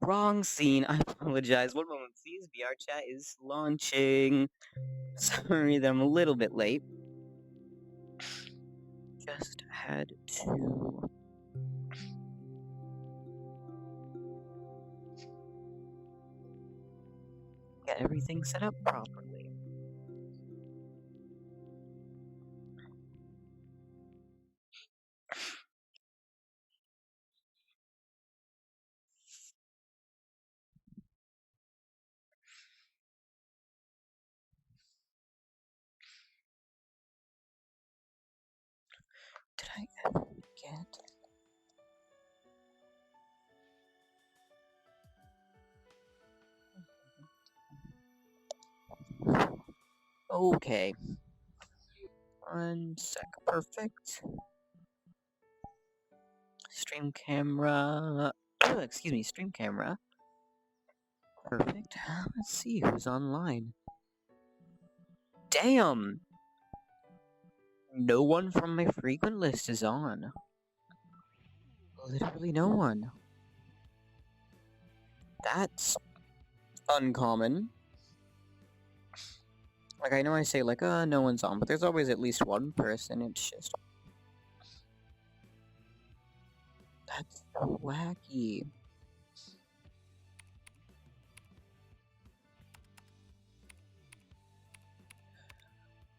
Wrong scene. I apologize. One moment, please. VR chat is launching. Sorry that I'm a little bit late. Just had to get everything set up properly. Did I ever get... Okay. 1 sec. Perfect. Stream camera. Excuse me, stream camera. Perfect. Let's see who's online. Damn! No one from my frequent list is on. Literally no one. That's uncommon. Like, I know I say, like, no one's on, but there's always at least one person. It's just... That's so wacky.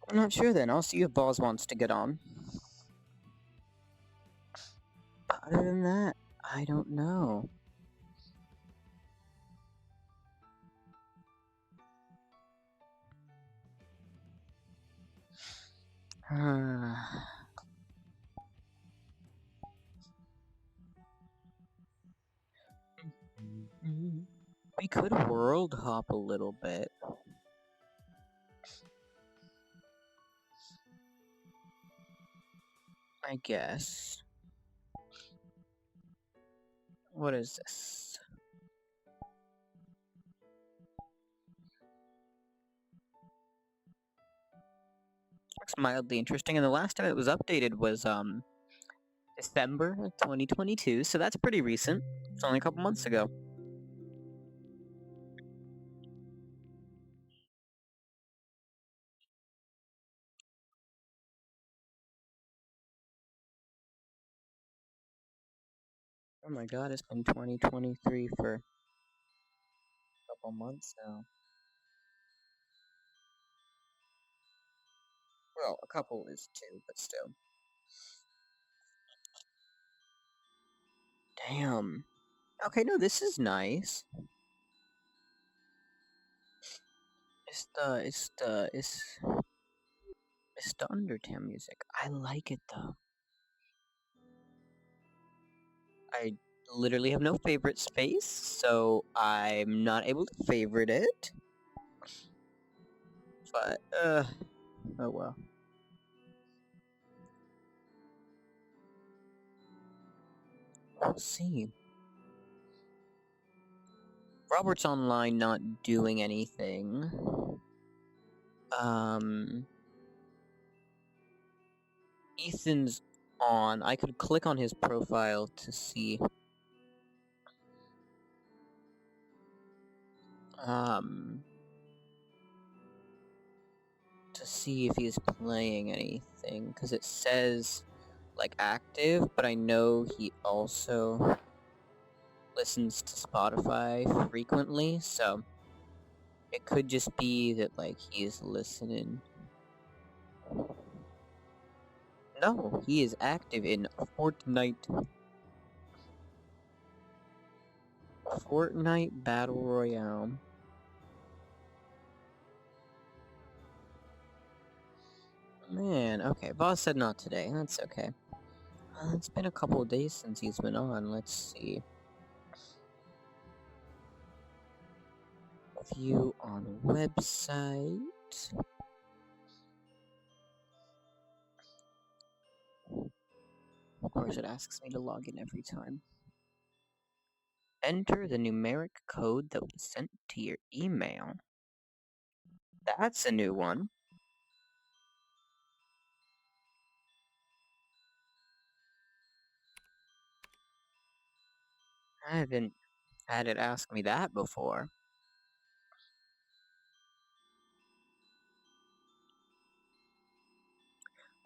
I'm not sure then. I'll see if Boz wants to get on. But other than that, I don't know. We could world hop a little bit. I guess. What is this? Looks mildly interesting, and the last time it was updated was, December 2022, so that's pretty recent. It's only a couple months ago. Oh my god, it's been 2023 for a couple months now. Well, a couple is 2, but still. Damn. Okay, no, this is nice. It's the Undertale music. I like it though. I literally have no favorite space, so I'm not able to favorite it. But, oh well. We'll see. Robert's online not doing anything. Ethan's on. I could click on his profile to see. To see if he's playing anything, because it says, like, active, but I know he also listens to Spotify frequently, so it could just be that, like, he's listening. No, he is active in Fortnite. Fortnite Battle Royale. Man, okay, Boss said not today, that's okay. It's been a couple of days since he's been on, let's see. View on website. Of course, it asks me to log in every time. Enter the numeric code that was sent to your email. That's a new one. I had it ask me that before.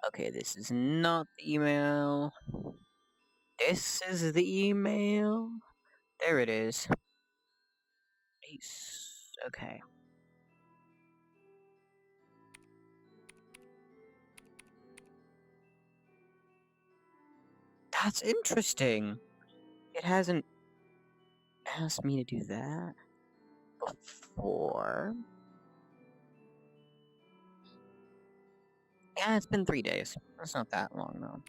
Okay, this is not the email. This is the email. There it is. Ace. Okay. That's interesting. It hasn't asked me to do that before. Yeah, it's been 3 days. That's not that long, though.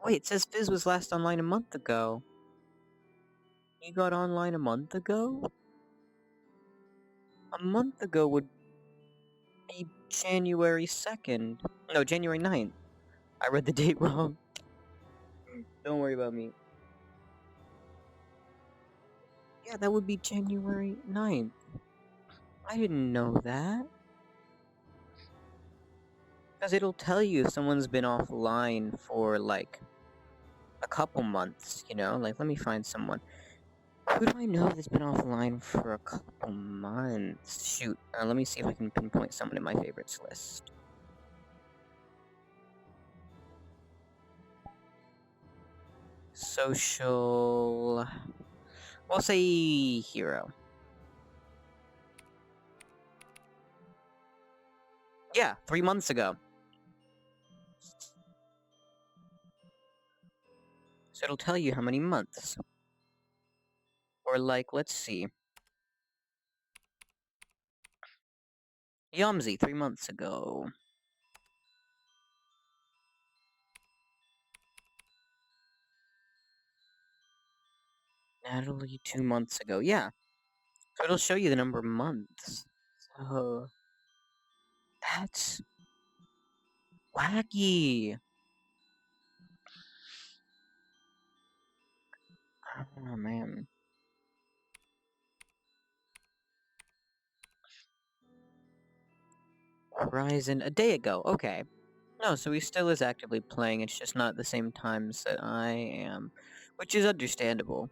Wait, it says Fizz was last online a month ago. He got online a month ago? A month ago would be January 2nd. No, January 9th. I read the date wrong. Don't worry about me. Yeah, that would be January 9th. I didn't know that. Because it'll tell you if someone's been offline for, like, a couple months, you know? Like, let me find someone. Who do I know that's been offline for a couple months? Shoot, let me see if I can pinpoint someone in my favorites list. Social... We'll say hero. Yeah, 3 months ago. So it'll tell you how many months. Or like, let's see. Yumzy, 3 months ago. Natalie, 2 months ago. Yeah. So it'll show you the number of months. So... That's... wacky! Oh, man. Horizon, a day ago. Okay. No, so he still is actively playing, it's just not the same times that I am. Which is understandable.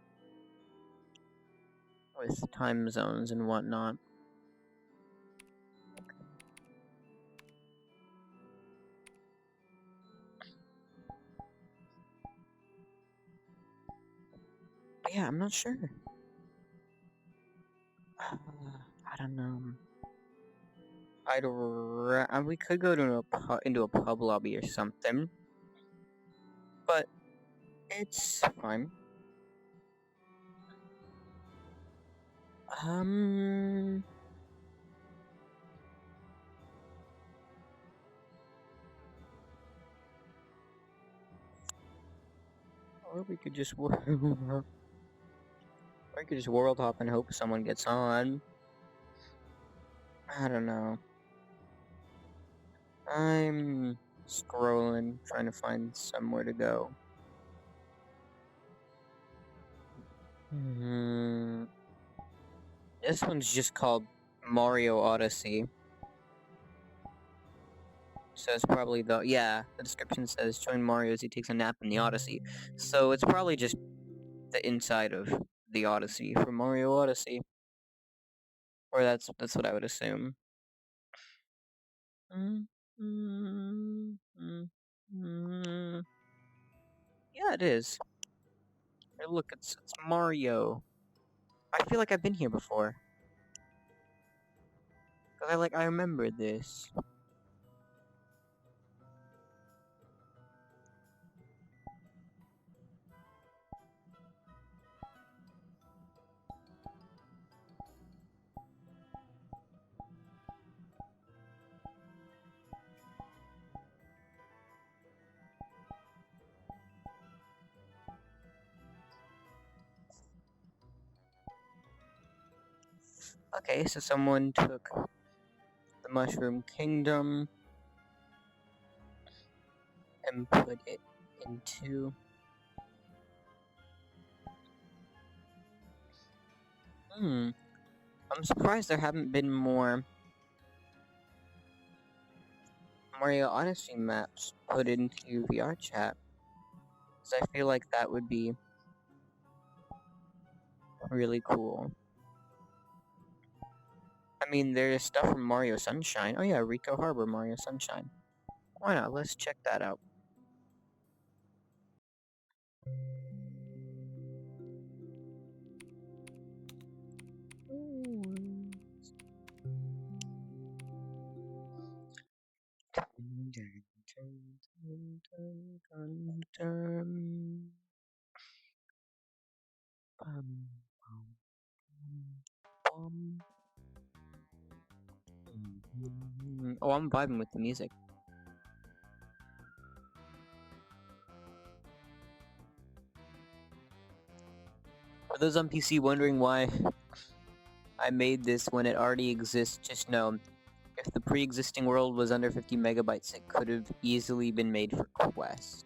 With time zones and whatnot. But yeah, I'm not sure. I don't know. We could go to into a pub lobby or something. But it's fine. Or we could just or we could just world hop and hope someone gets on. I don't know. I'm scrolling, trying to find somewhere to go. This one's just called Mario Odyssey. So it's probably the description says join Mario as he takes a nap in the Odyssey. So it's probably just the inside of the Odyssey for Mario Odyssey. Or that's what I would assume. Yeah, it is. Hey, look, it's Mario. I feel like I've been here before. Cause I remember this. Okay, so someone took the Mushroom Kingdom and put it into... I'm surprised there haven't been more Mario Odyssey maps put into VR chat. Because I feel like that would be really cool. I mean, there's stuff from Mario Sunshine. Oh yeah, Rico Harbor, Mario Sunshine. Why not? Let's check that out. Oh, I'm vibing with the music. For those on PC wondering why I made this when it already exists, just know, if the pre-existing world was under 50 megabytes, it could have easily been made for Quest.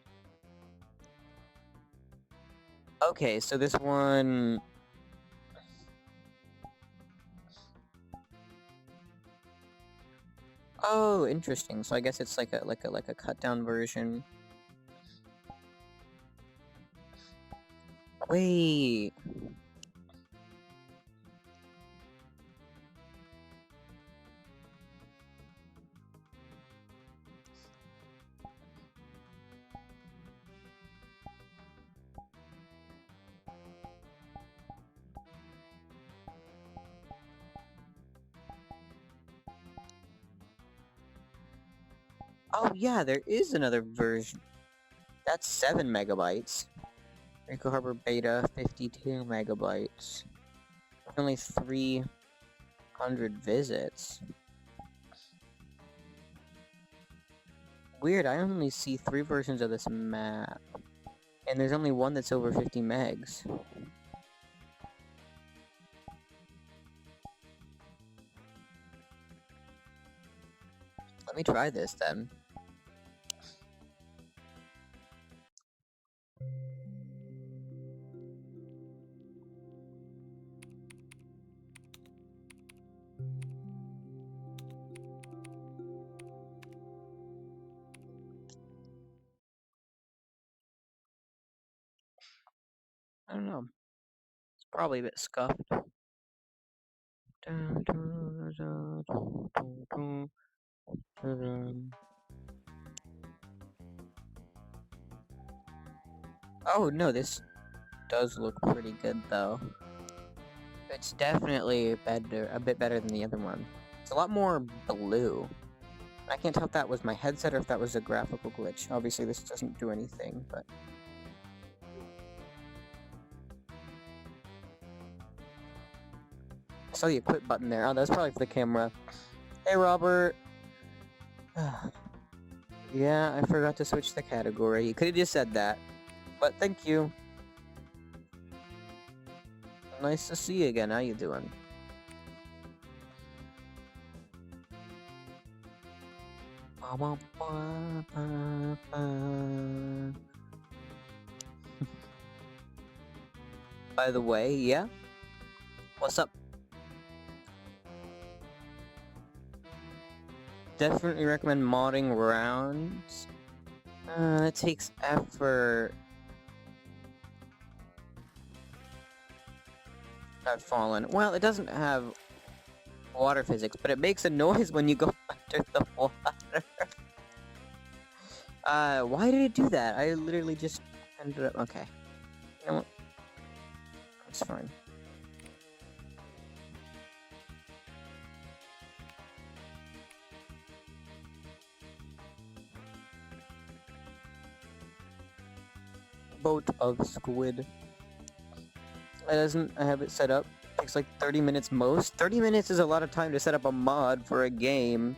Okay, so this one... Oh, interesting. So I guess it's like a cut down version. Wait. Oh yeah, there is another version. That's 7 megabytes. Rico Harbor Beta, 52 megabytes. Only 300 visits. Weird, I only see 3 versions of this map. And there's only one that's over 50 megs. Let me try this then. I don't know. It's probably a bit scuffed. Oh no, this does look pretty good though. It's definitely better, a bit better than the other one. It's a lot more blue. I can't tell if that was my headset or if that was a graphical glitch. Obviously this doesn't do anything, but... I saw the equip button there. Oh, that's probably for the camera. Hey, Robert! Yeah, I forgot to switch the category. You could've just said that. But thank you. Nice to see you again. How you doing? By the way, yeah? What's up? Definitely recommend modding rounds. It takes effort. I've fallen. Well, it doesn't have water physics, but it makes a noise when you go under the water. Why did it do that? I literally just ended up... Okay. You know what? It's fine. Boat of squid. I have it set up. It takes like 30 minutes most. 30 minutes is a lot of time to set up a mod for a game.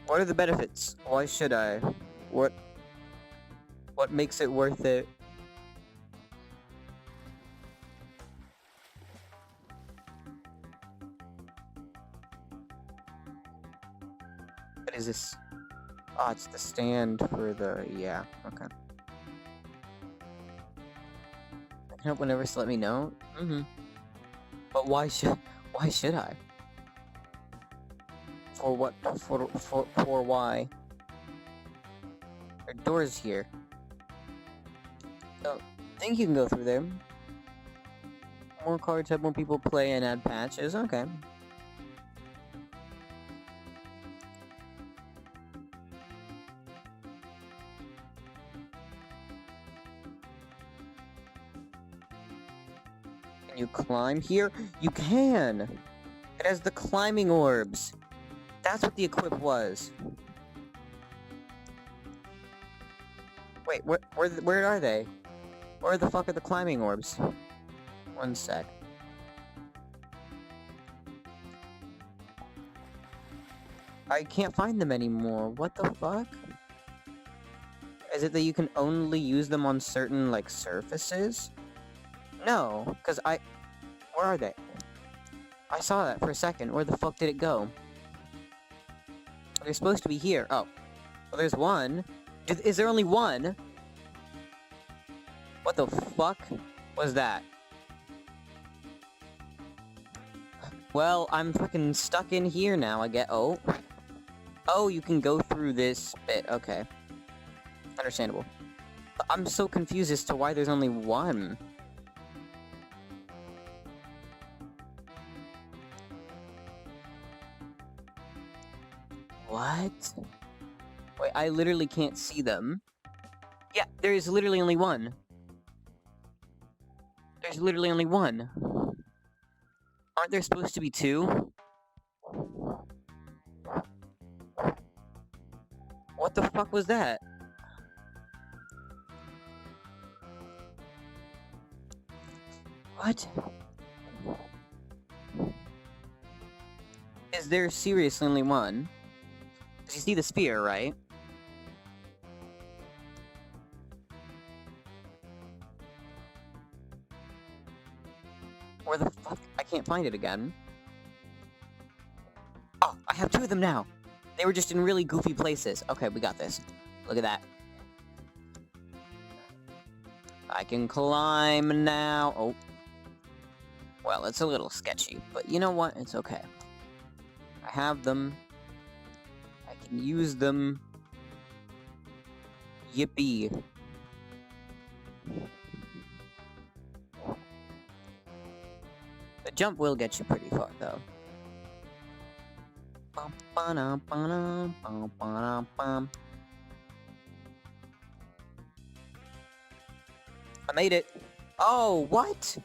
What are the benefits? Why should I? What makes it worth it? What is this? Oh, it's the stand for the... Yeah, okay. I can help whenever, so let me know. But why should I? For what? For why? There are doors here. So, I think you can go through there. More cards have more people play and add patches. Okay. Can you climb here? You can! It has the climbing orbs. That's what the equip was. Wait, where are they? Where the fuck are the climbing orbs? One sec. I can't find them anymore. What the fuck? Is it that you can only use them on certain, like, surfaces? No, because where are they? I saw that for a second. Where the fuck did it go? They're supposed to be here. Oh. Well, there's one. Is there only one? What the fuck was that? Well, I'm fucking stuck in here now, I get- oh. Oh, you can go through this bit. Okay. Understandable. But I'm so confused as to why there's only one. What? Wait, I literally can't see them. Yeah, there is literally only one. There's literally only one. Aren't there supposed to be two? What the fuck was that? What? Is there seriously only one? Because you see the spear, right? Where the fuck? I can't find it again. Oh, I have two of them now! They were just in really goofy places. Okay, we got this. Look at that. I can climb now. Oh. Well, it's a little sketchy, but you know what? It's okay. I have them. I can use them. Yippee. The jump will get you pretty far, though. I made it. Oh, what?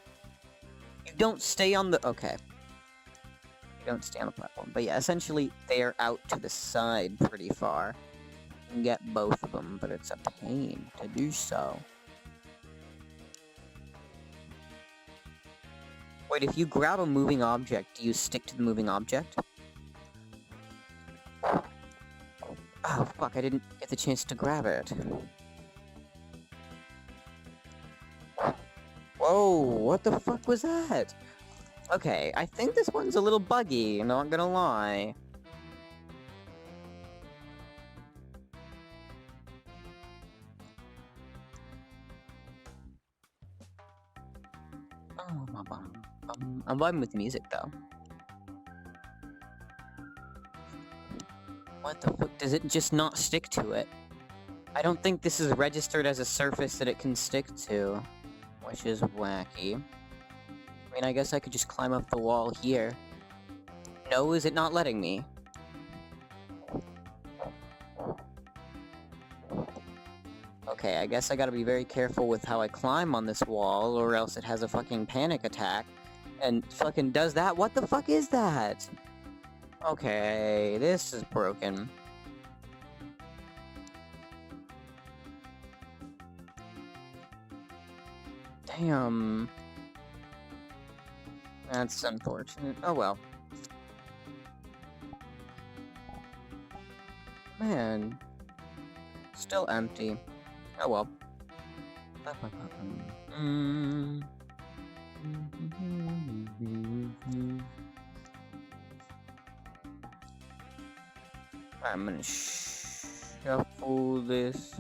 You don't stay on the... Okay. You don't stay on the platform. But yeah, essentially, they're out to the side pretty far. You can get both of them, but it's a pain to do so. Wait, if you grab a moving object, do you stick to the moving object? Oh, fuck, I didn't get the chance to grab it. Whoa, what the fuck was that? Okay, I think this one's a little buggy, not gonna lie. I'm vibing with the music, though. What the fuck? Does it just not stick to it? I don't think this is registered as a surface that it can stick to, which is wacky. I mean, I guess I could just climb up the wall here. No, is it not letting me? Okay, I guess I gotta be very careful with how I climb on this wall, or else it has a fucking panic attack. And fucking does that? What the fuck is that? Okay, this is broken. Damn. That's unfortunate. Oh well. Man. Still empty. Oh well. I'm gonna shuffle this.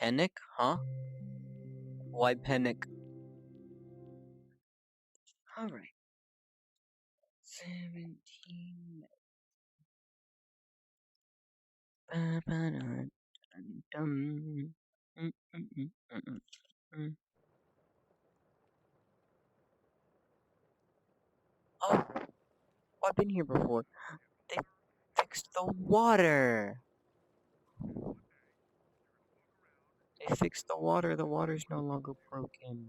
Panic? Huh? Why panic? Alright. 17. Ba-ba-da-dum-dum. Mm. Oh, I've been here before. They fixed the water. They fixed the water. The water's no longer broken.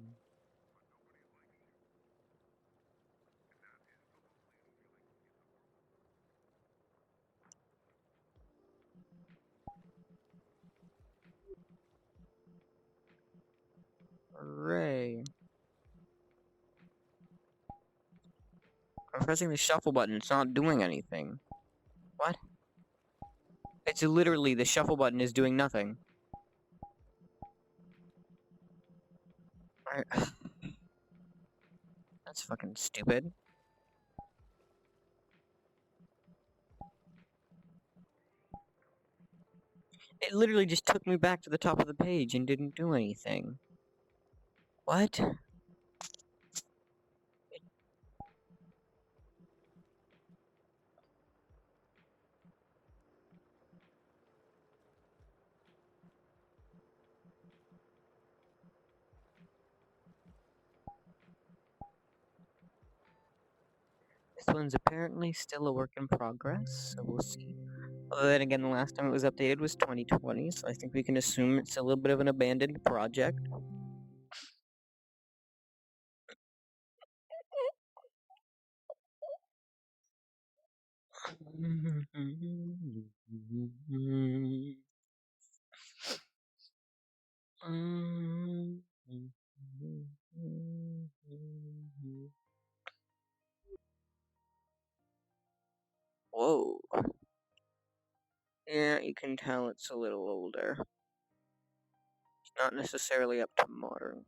Hooray. I'm pressing the shuffle button. It's not doing anything. What? It's literally the shuffle button is doing nothing. That's fucking stupid. It literally just took me back to the top of the page and didn't do anything. What? This one's apparently still a work in progress, so we'll see. Although then again, the last time it was updated was 2020, so I think we can assume it's a little bit of an abandoned project. Whoa. Yeah, you can tell it's a little older. It's not necessarily up to modern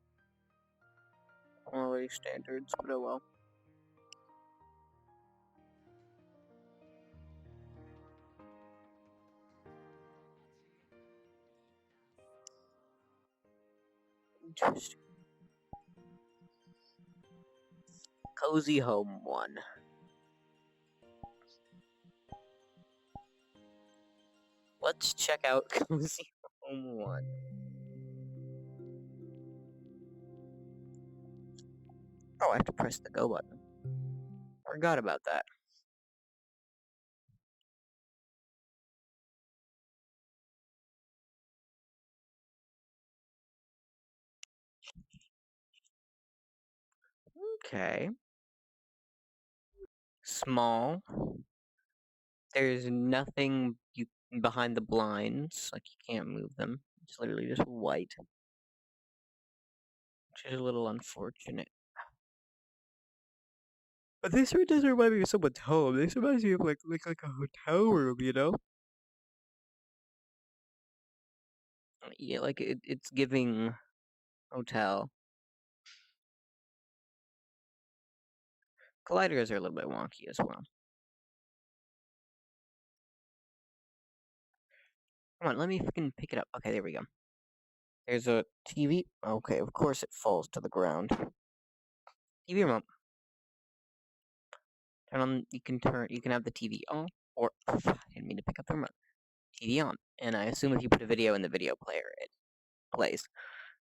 quality standards, but oh well. Interesting. Cozy Home 1. Let's check out Cozy Home 1. Oh, I have to press the go button. Forgot about that. Okay. Small. There's nothing behind the blinds, like you can't move them. It's literally just white, which is a little unfortunate. But this room doesn't remind me of someone's home. This reminds me of like a hotel room, you know? Yeah, like it's giving hotel. Colliders are a little bit wonky as well. Come on, let me fucking pick it up. Okay, there we go. There's a TV. Okay, of course it falls to the ground. TV remote. Turn on. You can have the TV on, or I didn't mean to pick up the remote. TV on, and I assume if you put a video in the video player, it plays.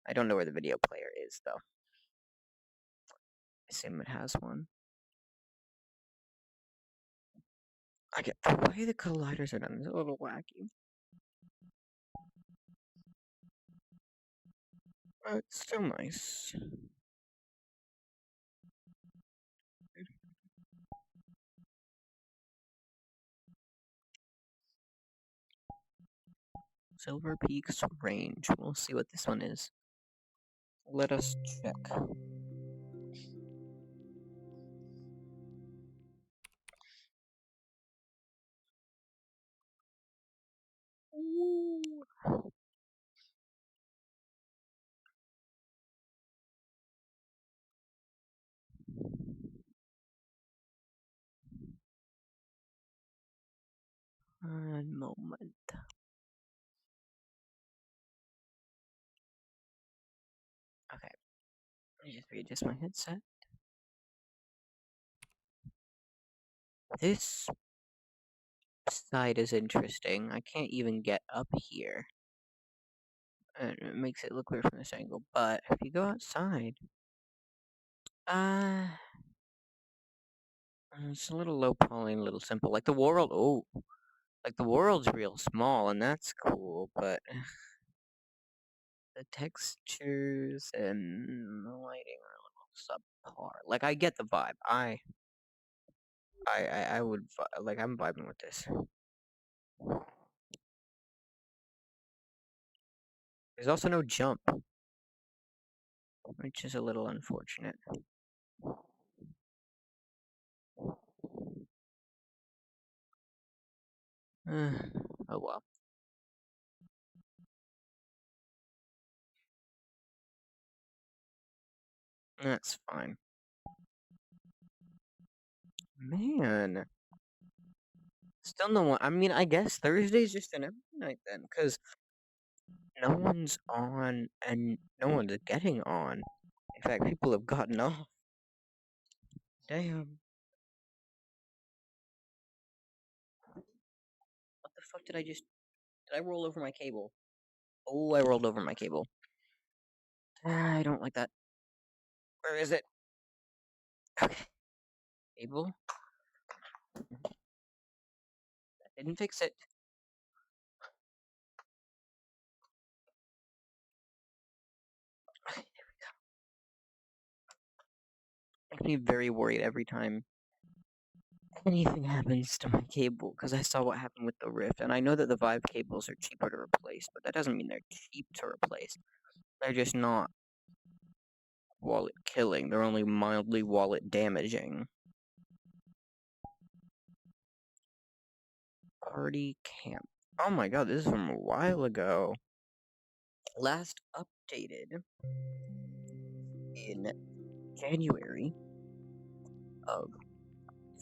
I don't know where the video player is though. I assume it has one. I get the way the colliders are done is a little wacky. But it's still nice. Silver Peaks Range. We'll see what this one is. Let us check. Ooh. One moment. Just readjust my headset. This side is interesting. I can't even get up here. And it makes it look weird from this angle. But if you go outside, uh, it's a little low poly, a little simple. Like the world, like the world's real small, and that's cool. But the textures and the lighting are a little subpar. Like I get the vibe. I would like I'm vibing with this. There's also no jump, which is a little unfortunate. Oh well. That's fine. Man. Still no one. I mean, I guess Thursday's just an empty night then, because no one's on and no one's getting on. In fact, people have gotten off. Damn. What the fuck did I just. Did I roll over my cable? Oh, I rolled over my cable. I don't like that. Where is it? Okay. Cable? That didn't fix it. Okay, there we go. Makes me very worried every time anything happens to my cable, because I saw what happened with the Rift, and I know that the Vive cables are cheaper to replace, but that doesn't mean they're cheap to replace. They're just not wallet killing, they're only mildly wallet damaging. Party camp. Oh my god, this is from a while ago. Last updated in January of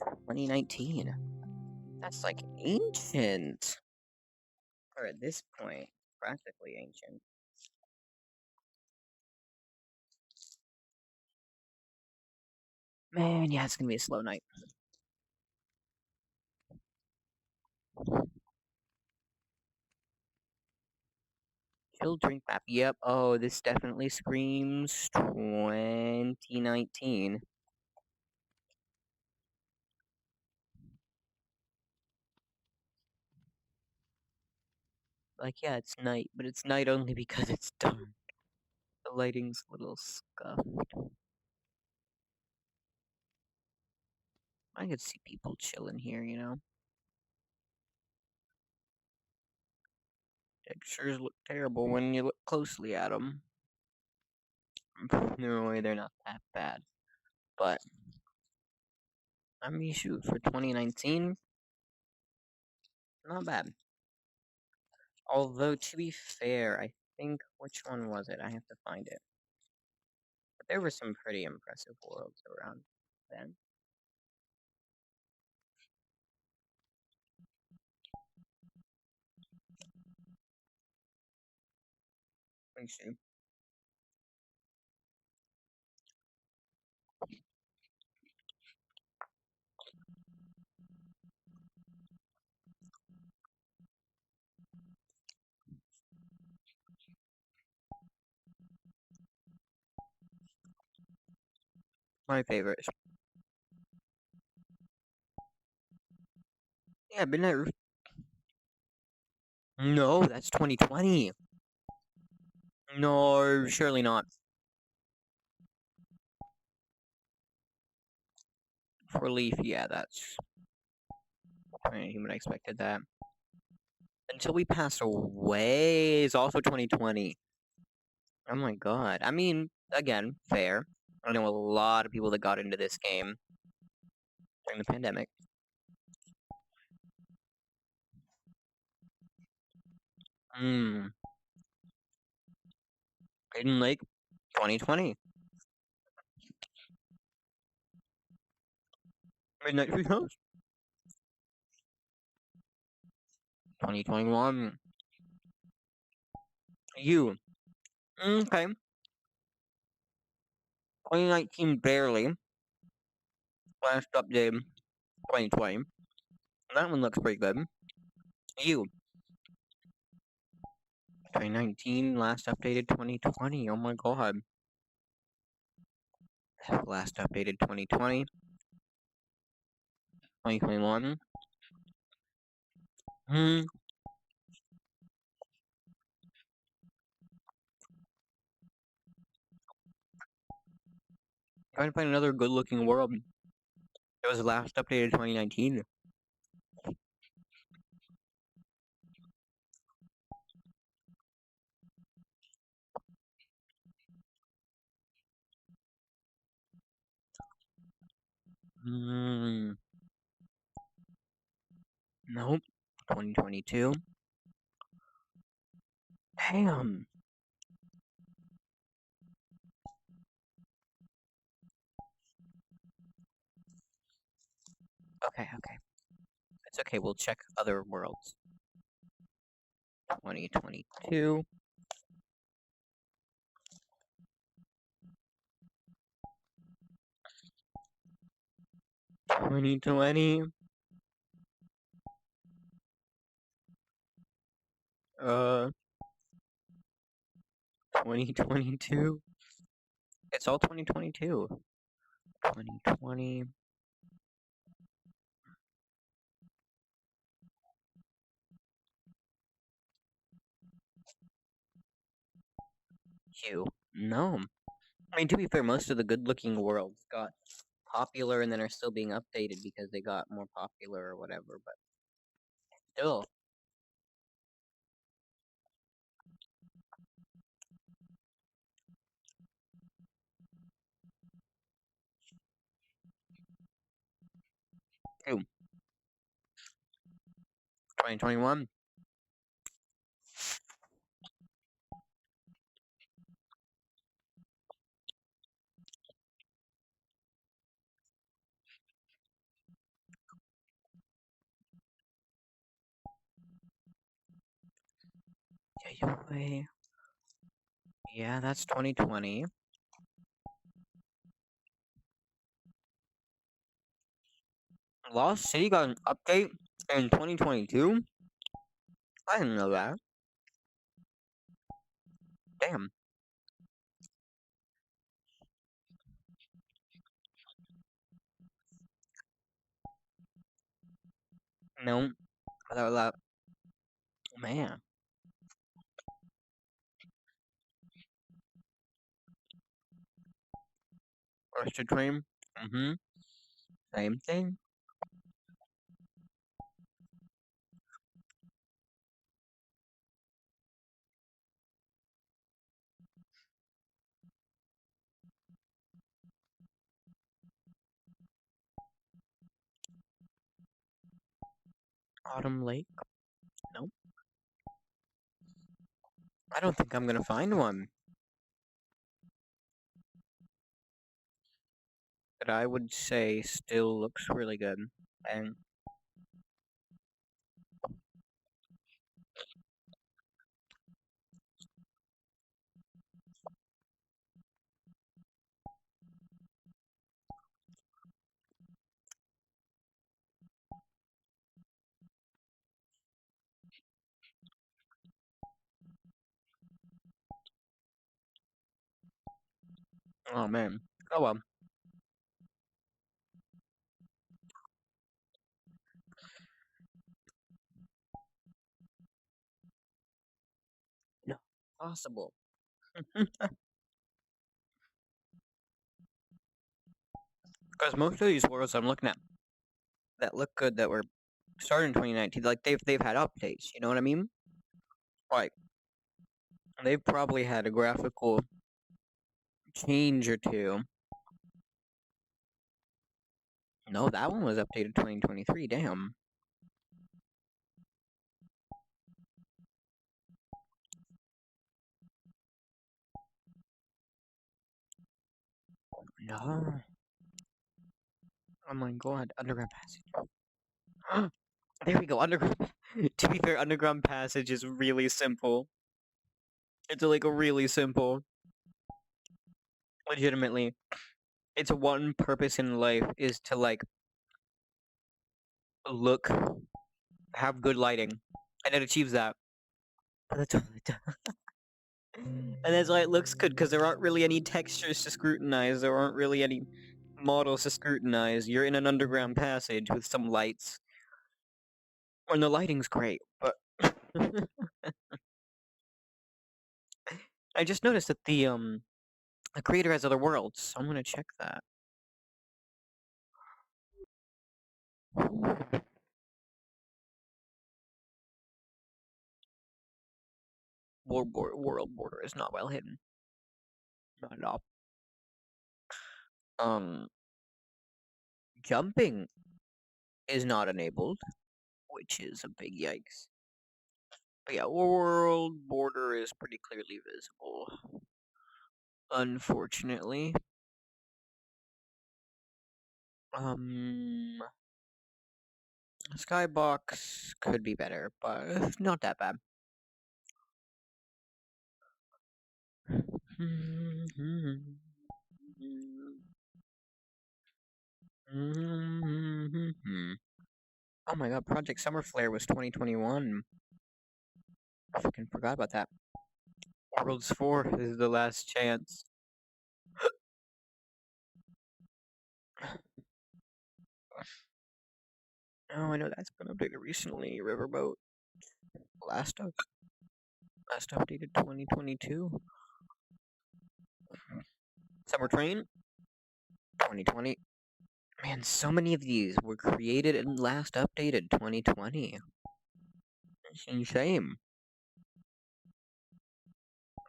2019. That's like ancient. Or at this point, practically ancient. Man, yeah, it's gonna be a slow night. Chill drink map. Yep. Oh, this definitely screams 2019. Like, yeah, it's night, but it's night only because it's dark. The lighting's a little scuffed. I could see people chilling here, you know? Textures look terrible when you look closely at them. No, they're not that bad. But, I mean, shoot, for 2019, not bad. Although, to be fair, I think, which one was it? I have to find it. But there were some pretty impressive worlds around then. Let me see. My favorites. Yeah, Midnight Roof. No, that's 2020. No, surely not. For Leaf, yeah, that's. I mean, human expected that. Until We Pass Away is also 2020. Oh my god. I mean, again, fair. I know a lot of people that got into this game during the pandemic. Hmm. Hidden Lake, 2020. Midnight Treehouse, 2021. You. Okay. 2019 barely. Last update 2020. That one looks pretty good. You 2019, last updated 2020. Oh my god. Last updated 2020. 2021. Hmm. Trying to find another good looking world. It was last updated 2019. Hmm. Nope. 2022. Damn. Okay, okay. It's okay, we'll check other worlds. 2022. 2020. 2022. It's all 2022. 2020. Q. No. I mean, to be fair, most of the good-looking worlds got popular and then are still being updated because they got more popular or whatever, but still. Q. 2021. Yeah, that's 2020. Lost City got an update in 2022? I didn't know that. Damn. No, without that. Man. Rusted Dream? Mm-hmm. Same thing. Autumn Lake? Nope. I don't think I'm gonna find one. That I would say still looks really good. And oh man. Oh well. No. Possible. Because most of these worlds I'm looking at that look good that were started in 2019, like they've had updates. You know what I mean? Like they've probably had a graphical change or two. No, that one was updated 2023. Damn. No. Oh my god, underground passage. There we go. Underground. To be fair, underground passage is really simple. It's like really simple. Legitimately, its one purpose in life is to like look, have good lighting, and it achieves that. But that's all it does. And that's why it looks good, because there aren't really any textures to scrutinize. There aren't really any models to scrutinize. You're in an underground passage with some lights, and the lighting's great. But I just noticed that the creator has other worlds, so I'm gonna check that. World border is not well hidden. Not at all. Um, Jumping is not enabled, which is a big yikes. But yeah, world border is pretty clearly visible. Unfortunately. Um, Skybox could be better, but not that bad. Oh my god, Project Summer Flare was 2021. I fucking forgot about that. Worlds 4 is the last chance. Oh, I know that's been updated recently. Riverboat. Last up. Last updated 2022. Summer Train. 2020. Man, so many of these were created and last updated 2020. It's insane.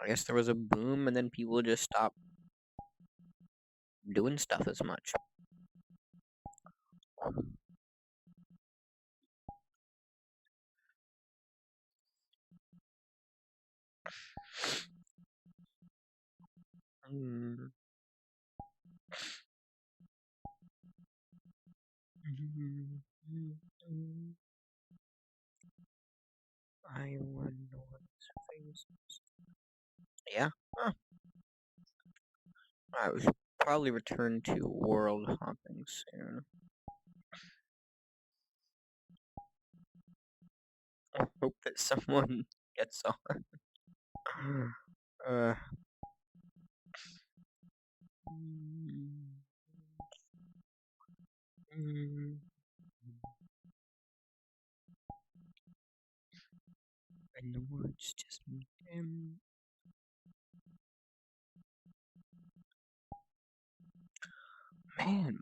I guess there was a boom and then people just stopped doing stuff as much. Mm. I wonder what's face. Yeah. Huh. I was probably return to world hopping soon. I hope that someone gets on. uh. I know it's just me. Man,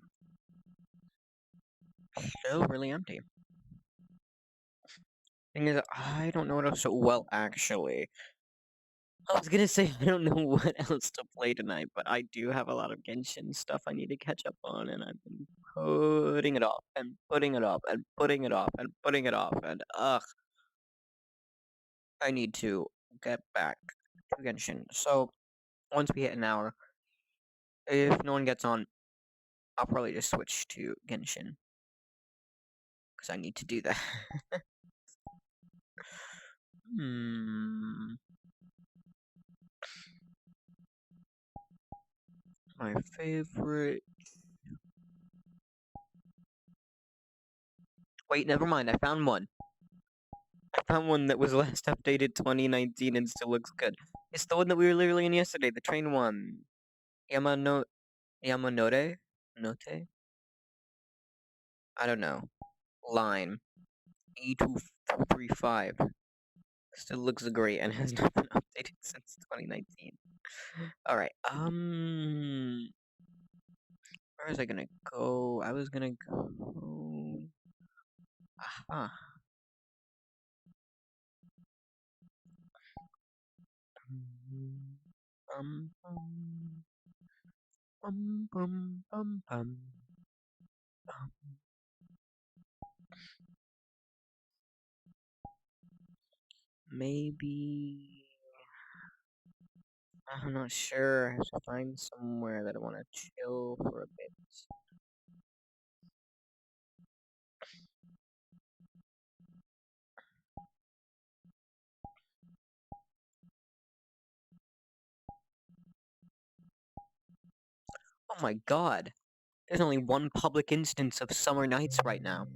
still really empty. Thing is, I don't know what else. Well, actually, I was gonna say I don't know what else to play tonight, but I do have a lot of Genshin stuff I need to catch up on, and I've been putting it off and putting it off and putting it off and putting it off, and I need to get back to Genshin. So once we hit an hour, if no one gets on, I'll probably just switch to Genshin because I need to do that. Hmm. My favorite. Wait, never mind. I found one. I found one that was last updated 2019 and still looks good. It's the one that we were literally in yesterday, the train one. Yamanore? Note? I don't know. Line. E235. Still looks great and has not been updated since 2019. Alright, where was I gonna go? I was gonna go... Aha. Bum, bum, bum, bum, bum, bum, bum. Maybe... I'm not sure. I have to find somewhere that I want to chill for a bit. Oh my god. There's only one public instance of Summer Nights right now.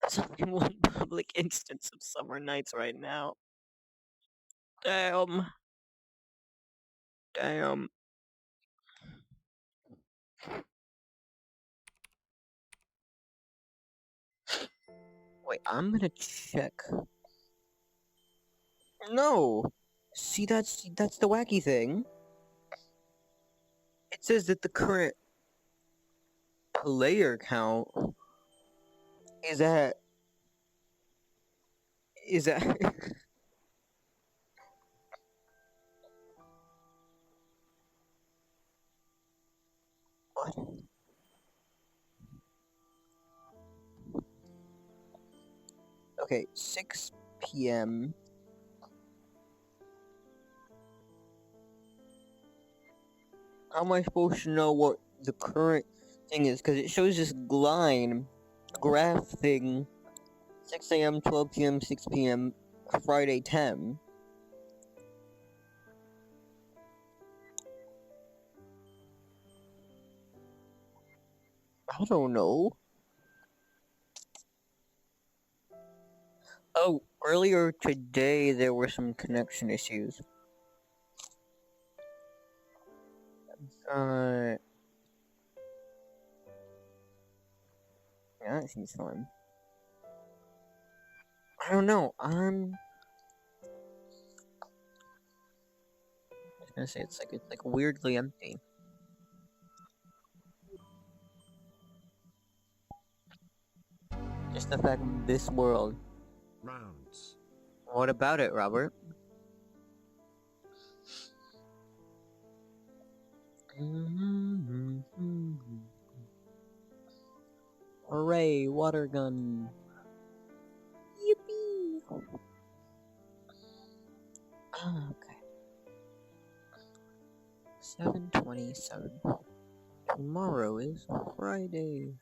There's only one public instance of Summer Nights right now. Damn. Damn. Wait, I'm gonna check. No! See, that's the wacky thing. It says that the current player count is at... Is at... What? Okay, 6 p.m. How am I supposed to know what the current thing is? Because it shows this line, graph thing, 6 a.m., 12 p.m., 6 p.m., Friday 10. I don't know. Oh, earlier today there were some connection issues. Yeah, that seems fun. I don't know, I'm just gonna say it's like weirdly empty. Just the fact of this world. Rounds. What about it, Robert? Hooray, water gun. Yippee! Okay. 7:27. Tomorrow is Friday.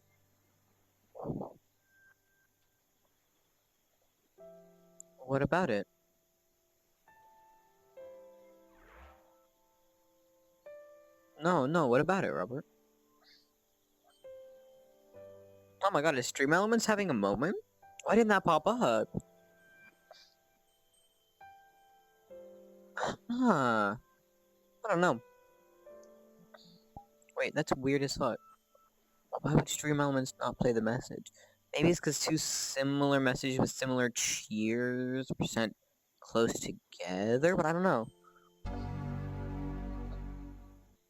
What about it? No, what about it, Robert? Oh my god, is Stream Elements having a moment? Why didn't that pop up? Huh. I don't know. Wait, that's weird as fuck. Why would Stream Elements not play the message? Maybe it's because two similar messages with similar cheers percent close together, but I don't know.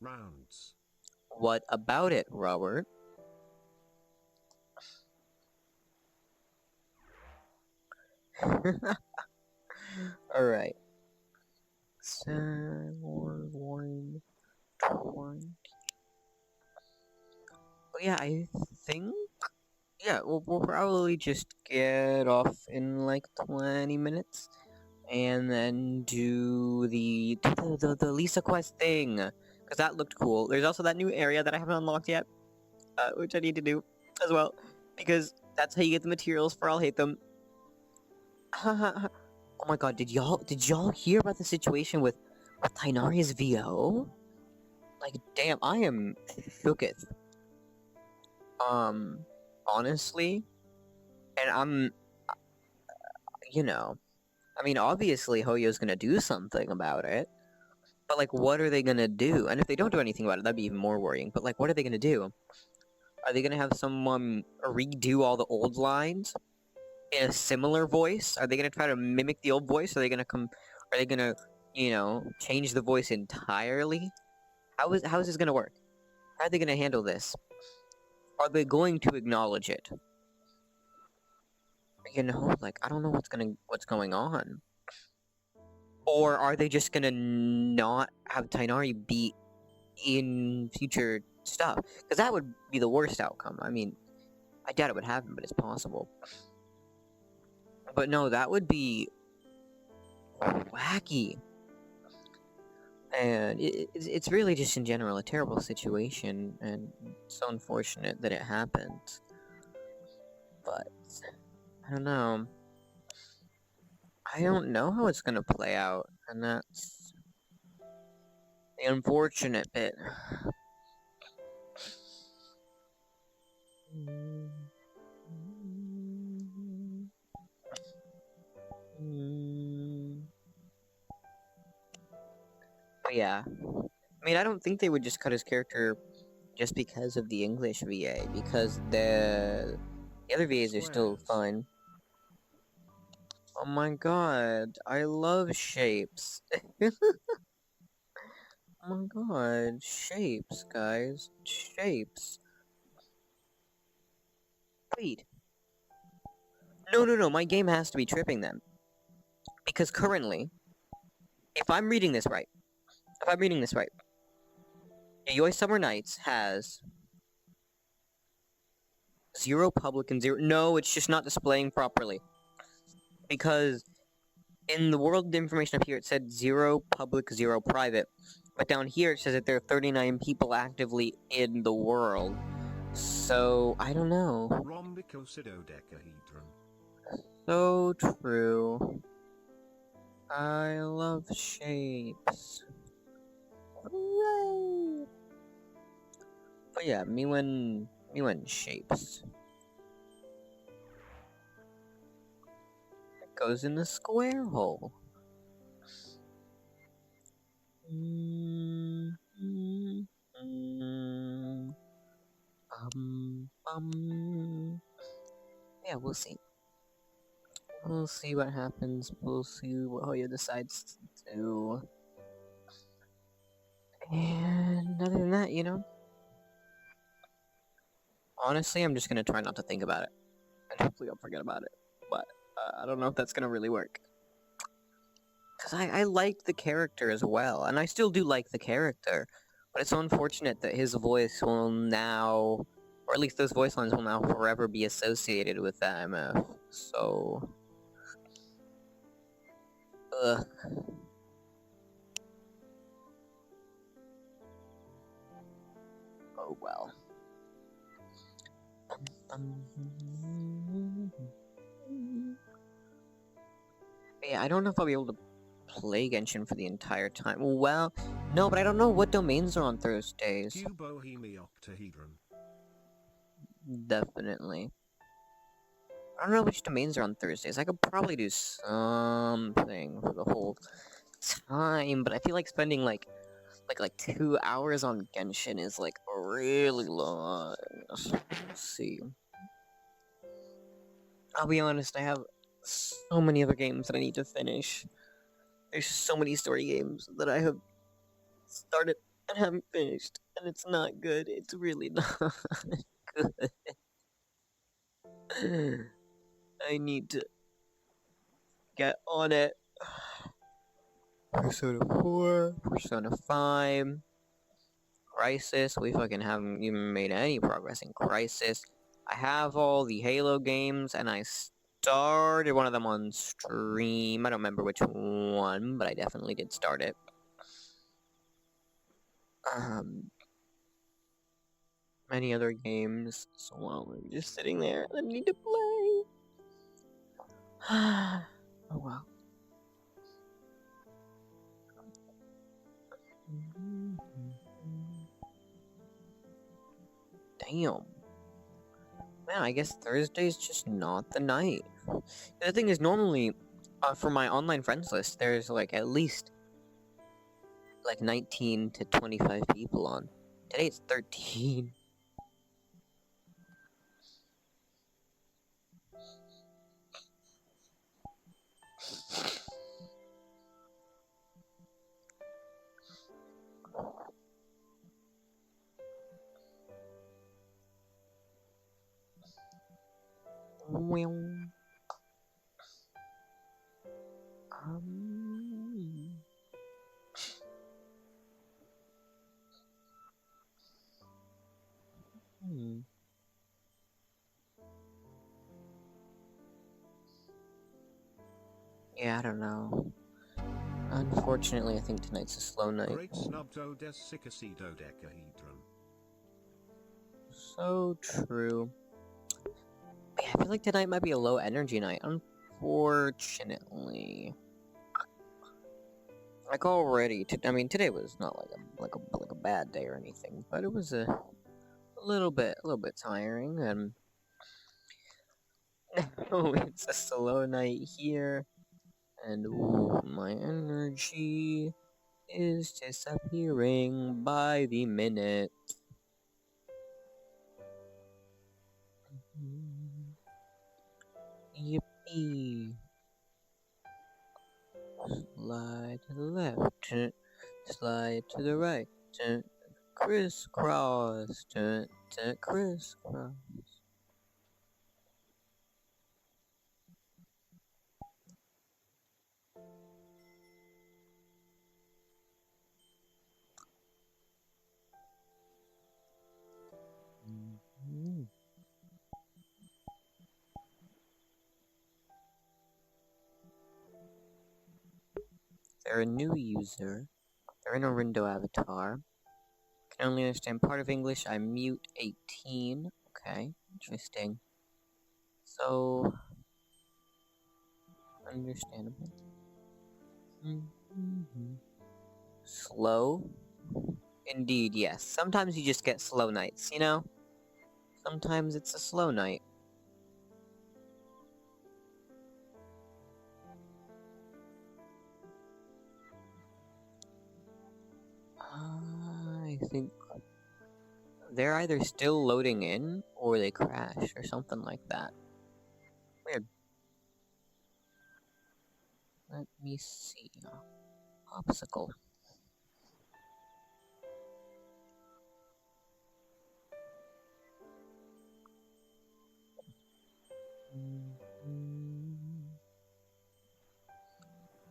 Rounds. What about it, Robert? Alright. 7:1:20. Oh yeah, I think... Yeah, we'll probably just get off in like 20 minutes. And then do the Lisa Quest thing. Because that looked cool. There's also that new area that I haven't unlocked yet. Which I need to do as well. Because that's how you get the materials for I'll Hate Them. Oh my god, did y'all hear about the situation with Tainari's VO? Like, damn, I am shooketh. Honestly, and I'm, you know, I mean, obviously Hoyo's gonna do something about it, but like, what are they gonna do? And if they don't do anything about it, that'd be even more worrying. But like, what are they gonna do? Are they gonna have someone redo all the old lines in a similar voice? Are they gonna try to mimic the old voice? Are they gonna Are they gonna, change the voice entirely? How is this gonna work? How are they gonna handle this? Are they going to acknowledge it? Like, I don't know what's going on. Or are they just gonna not have Tainari be in future stuff? Because that would be the worst outcome. I mean, I doubt it would happen, but it's possible. But no, that would be wacky. And it's really just in general a terrible situation, and it's so unfortunate that it happened. But I don't know. I don't know how it's gonna play out, and that's The unfortunate bit. But yeah. I mean, I don't think they would just cut his character just because of the English VA, because the other VAs are still Squares. fine. Oh my god, I love shapes. Oh my god, shapes, guys. Shapes. Wait. No, my game has to be tripping them. Because currently, if I'm reading this right, Yayoi Summer Nights has 0 public and 0... No, it's just not displaying properly. Because in the world information up here, it said 0 public, 0 private. But down here, it says that there are 39 people actively in the world. So, I don't know. Rhombicosidodecahedron. So true. I love shapes. Hooray! But yeah, me when shapes. It goes in the square hole. Yeah, we'll see. We'll see what happens. We'll see what Hoya decides to do. And other than that, you know, honestly, I'm just gonna try not to think about it. And hopefully I'll forget about it. But I don't know if that's gonna really work. Because I like the character as well. And I still do like the character. But it's so unfortunate that his voice will now... Or at least those voice lines will now forever be associated with that MF. So... Ugh. Oh well. Yeah, I don't know if I'll be able to play Genshin for the entire time. Well, no, but I don't know what domains are on Thursdays. Cubohemioctahedron. Definitely. I don't know which domains are on Thursdays. I could probably do something for the whole time, but I feel like spending like 2 hours on Genshin is like really long. Let's see. I'll be honest, I have so many other games that I need to finish. There's so many story games that I have started and haven't finished, and it's not good. It's really not good. I need to get on it. Persona 4, Persona 5, Crisis. We fucking haven't even made any progress in Crisis. I have all the Halo games, and I started one of them on stream. I don't remember which one, but I definitely did start it. Many other games, so while I'm just sitting there, I need to play. Oh wow. Damn. Man, I guess Thursday's just not the night. The thing is, normally, for my online friends list, there's like at least like 19 to 25 people on. Today it's 13. Well, yeah, I don't know. Unfortunately, I think tonight's a slow night. Great snubdodecahedron. So true. But yeah, I feel like tonight might be a low energy night, unfortunately. Like already, I mean, today was not like a bad day or anything, but it was a little bit tiring, and now it's a slow night here, and ooh, my energy is disappearing by the minute. Yippee! Slide to the left, slide to the right, crisscross, crisscross. Mhm. They're a new user. They're in a Rindo avatar. Can only understand part of English. I mute 18. Okay, interesting. So, understandable. Slow? Indeed, yes. Sometimes you just get slow nights, you know? Sometimes it's a slow night. I think they're either still loading in or they crash or something like that. Weird. Let me see. Popsicle.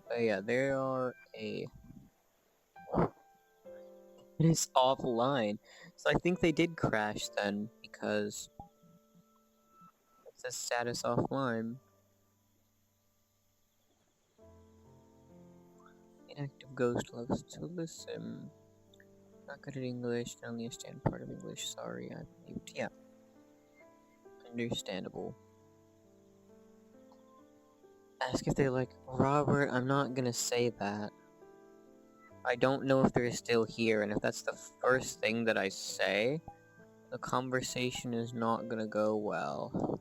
But yeah, they are a. It is offline. So I think they did crash then because it says status offline. Inactive ghost loves to listen. Not good at English, can only understand part of English. Sorry, I mute. Yeah. Understandable. Ask if they like Robert. I'm not gonna say that. I don't know if they're still here, and if that's the first thing that I say, the conversation is not gonna go well.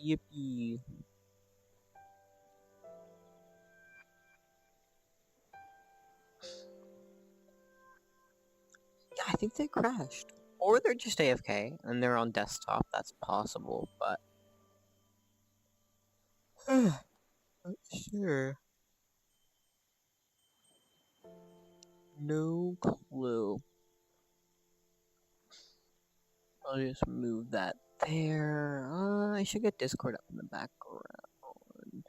Yippee. Yeah, I think they crashed. Or they're just AFK and they're on desktop. That's possible, but. Not sure. No clue. I'll just move that there. I should get Discord up in the background.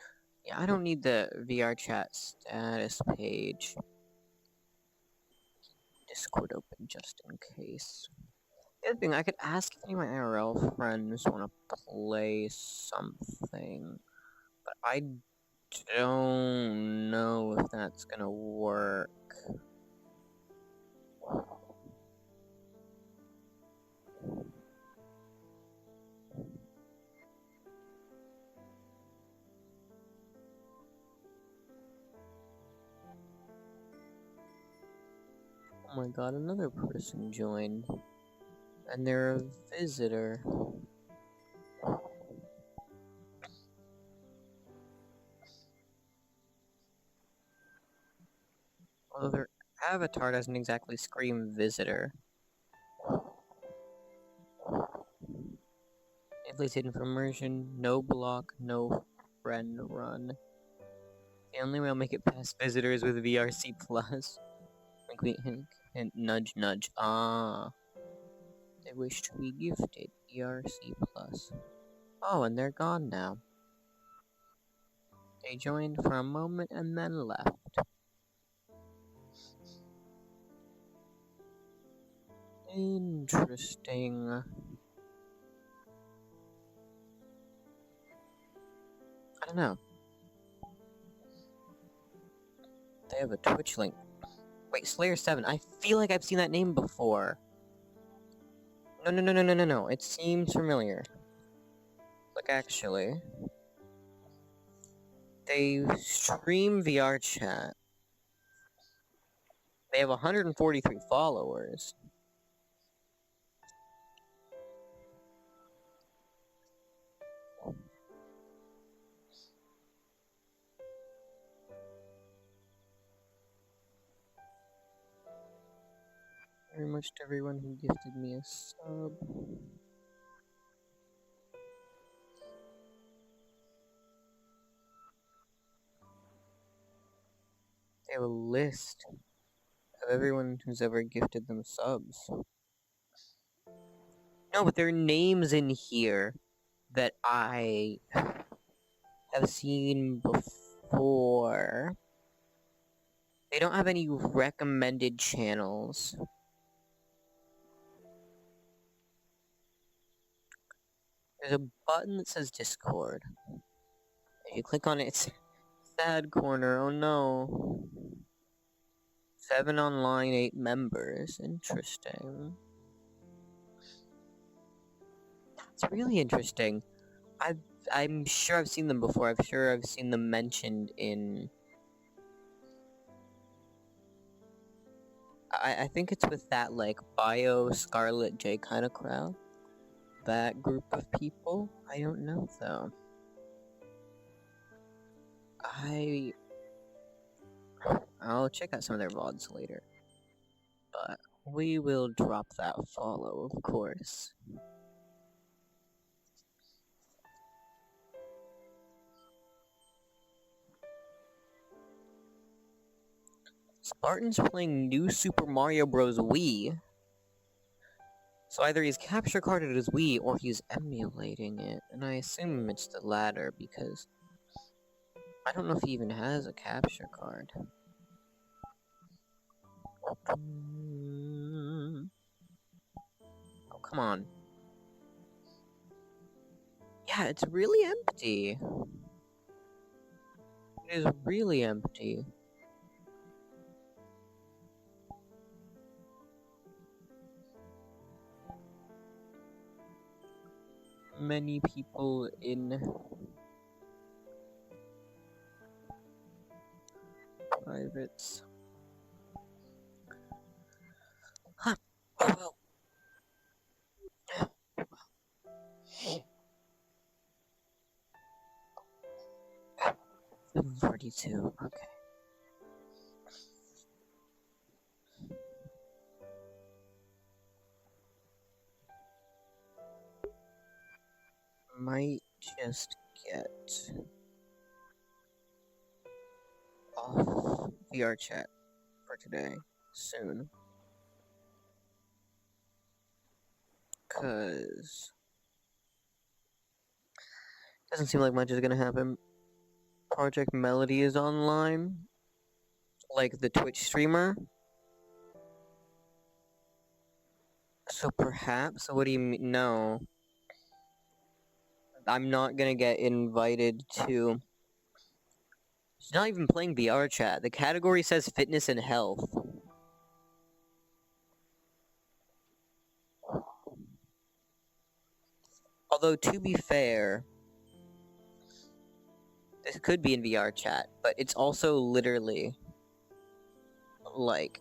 Yeah, I don't need the VR chat status page. Discord open just in case. The other thing, I could ask if any of my IRL friends want to play something, but I don't know if that's gonna work. Oh my god, another person joined. And they're a visitor. Although their avatar doesn't exactly scream visitor. It plays hidden for immersion, no block, no friend run. The only way I'll make it past visitors with VRC plus. Like hint, nudge, nudge. Ah. They wish to be gifted VRC plus. Oh, and they're gone now. They joined for a moment and then left. Interesting. I don't know. They have a Twitch link. Wait, Slayer7. I feel like I've seen that name before. No. It seems familiar. Like, actually. They stream VR chat. They have 143 followers. Very much to everyone who gifted me a sub. They have a list of everyone who's ever gifted them subs. No, but there are names in here that I have seen before. They don't have any recommended channels. There's a button that says Discord. If you click on it, it's sad corner. Oh no. 7 online, 8 members. Interesting. It's really interesting. I'm sure I've seen them before. I'm sure I've seen them mentioned in... I think it's with that, like, Bio Scarlet J kind of crowd. That group of people? I don't know, though. I'll check out some of their VODs later. But we will drop that follow, of course. Spartan's playing New Super Mario Bros. Wii. So either he's capture carded his Wii or he's emulating it. And I assume it's the latter because I don't know if he even has a capture card. Oh, come on. Yeah, it's really empty. It is really empty. Many people in privates. Huh. Oh well. 742. Okay. Might just get off VR chat for today soon. Cause doesn't seem like much is gonna happen. Project Melody is online. Like the Twitch streamer. So perhaps, what do you mean? No. I'm not gonna get invited to... She's not even playing VR chat. The category says fitness and health. Although, to be fair, this could be in VR chat, but it's also literally, like,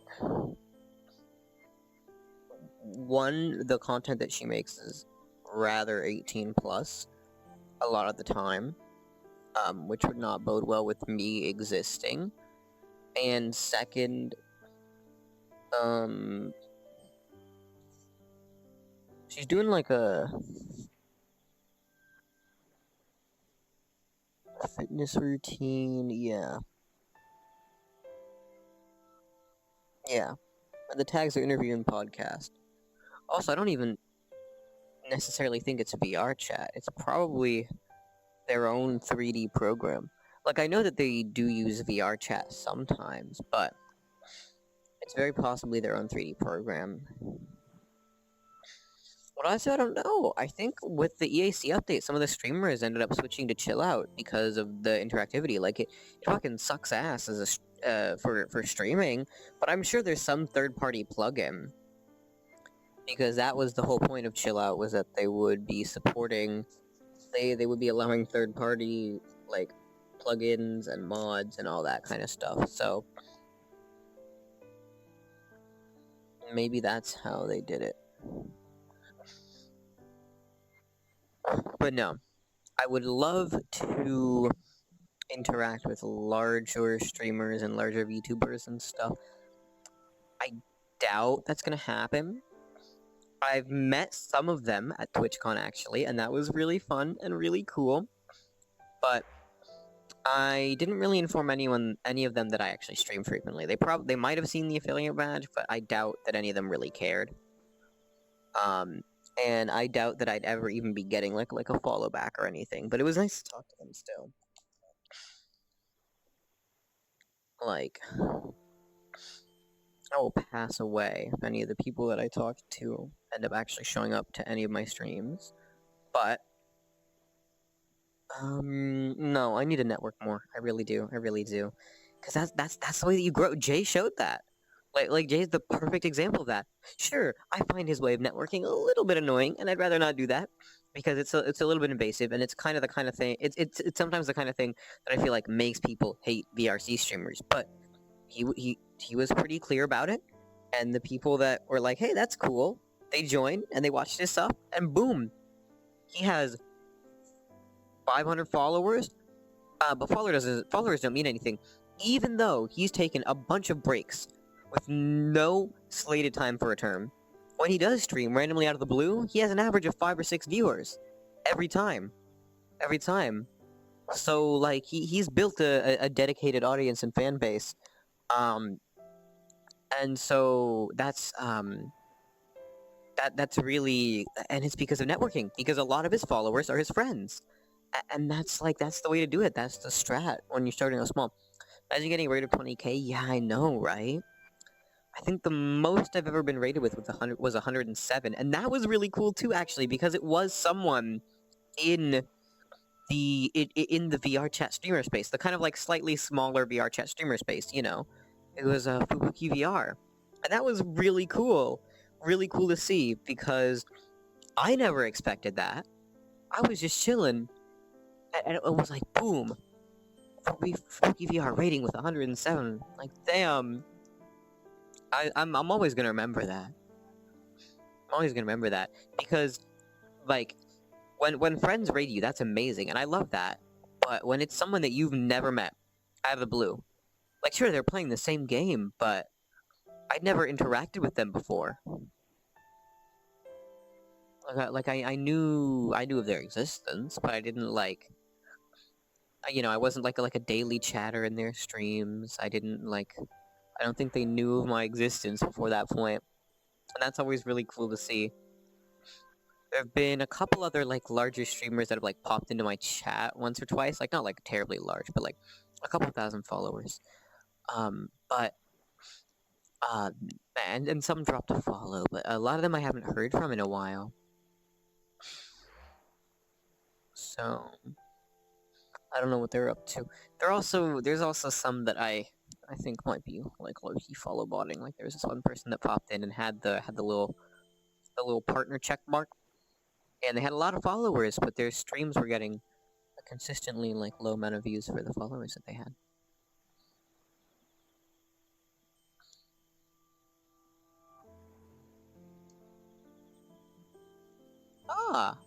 the content that she makes is rather 18 plus a lot of the time, which would not bode well with me existing. And second, she's doing like a fitness routine, yeah. The tags are interview and podcast. Also, I don't even necessarily think it's VR chat. It's probably their own 3D program. Like, I know that they do use VR chat sometimes, but it's very possibly their own 3D program. What else? I don't know. I think with the EAC update, some of the streamers ended up switching to chill out because of the interactivity. Like, it fucking sucks ass for streaming, but I'm sure there's some third-party plugin, because that was the whole point of Chill Out, was that they would be supporting, they would be allowing third-party like plugins and mods and all that kind of stuff. So maybe that's how they did it. But no, I would love to interact with larger streamers and larger VTubers and stuff. I doubt that's gonna happen. I've met some of them at TwitchCon actually, and that was really fun and really cool. But I didn't really inform any of them that I actually stream frequently. They might have seen the affiliate badge, but I doubt that any of them really cared. And I doubt that I'd ever even be getting like a follow back or anything. But it was nice to talk to them still. Like, I will pass away if any of the people that I talked to end up actually showing up to any of my streams. But no, I need to network more. I really do. Because that's the way that you grow. Jay showed that. Like Jay's the perfect example of that. Sure, I find his way of networking a little bit annoying, and I'd rather not do that because it's a little bit invasive, and it's kind of the kind of thing. It's sometimes the kind of thing that I feel like makes people hate VRC streamers. But he was pretty clear about it, and the people that were like, "Hey, that's cool," they joined and they watched his stuff, and boom, he has 500 followers. But followers don't mean anything, even though he's taken a bunch of breaks with no slated time for return. When he does stream randomly out of the blue, he has an average of 5 or 6 viewers every time. So like he's built a dedicated audience and fan base, and so that's really, and it's because of networking, because a lot of his followers are his friends. And that's the way to do it. That's the strat when you're starting out small. Imagine getting rated 20k. Yeah, I know, right? I think the most I've ever been rated with was 107, and that was really cool too, actually, because it was someone in the VR chat streamer space, the kind of like slightly smaller VR chat streamer space. You know, it was Fubuki VR, and that was really cool to see, because I never expected that. I was just chilling, and it was like, boom, Fubuki VR rating with 107. Like, damn. I'm always gonna remember that. Because, like, when friends rate you, that's amazing, and I love that. But when it's someone that you've never met out of the blue, like, sure, they're playing the same game, but I'd never interacted with them before. I knew of their existence, but I didn't I wasn't like a daily chatter in their streams. I don't think they knew of my existence before that point. And that's always really cool to see. There have been a couple other, like, larger streamers that have, like, popped into my chat once or twice. Like, not, like, terribly large, but, like, a couple thousand followers. And some dropped a follow, but a lot of them I haven't heard from in a while. So, I don't know what they're up to. There's also some that I think might be like low-key follow botting. Like, there was this one person that popped in and had the little partner check mark, and they had a lot of followers, but their streams were getting a consistently like low amount of views for the followers that they had. Ah,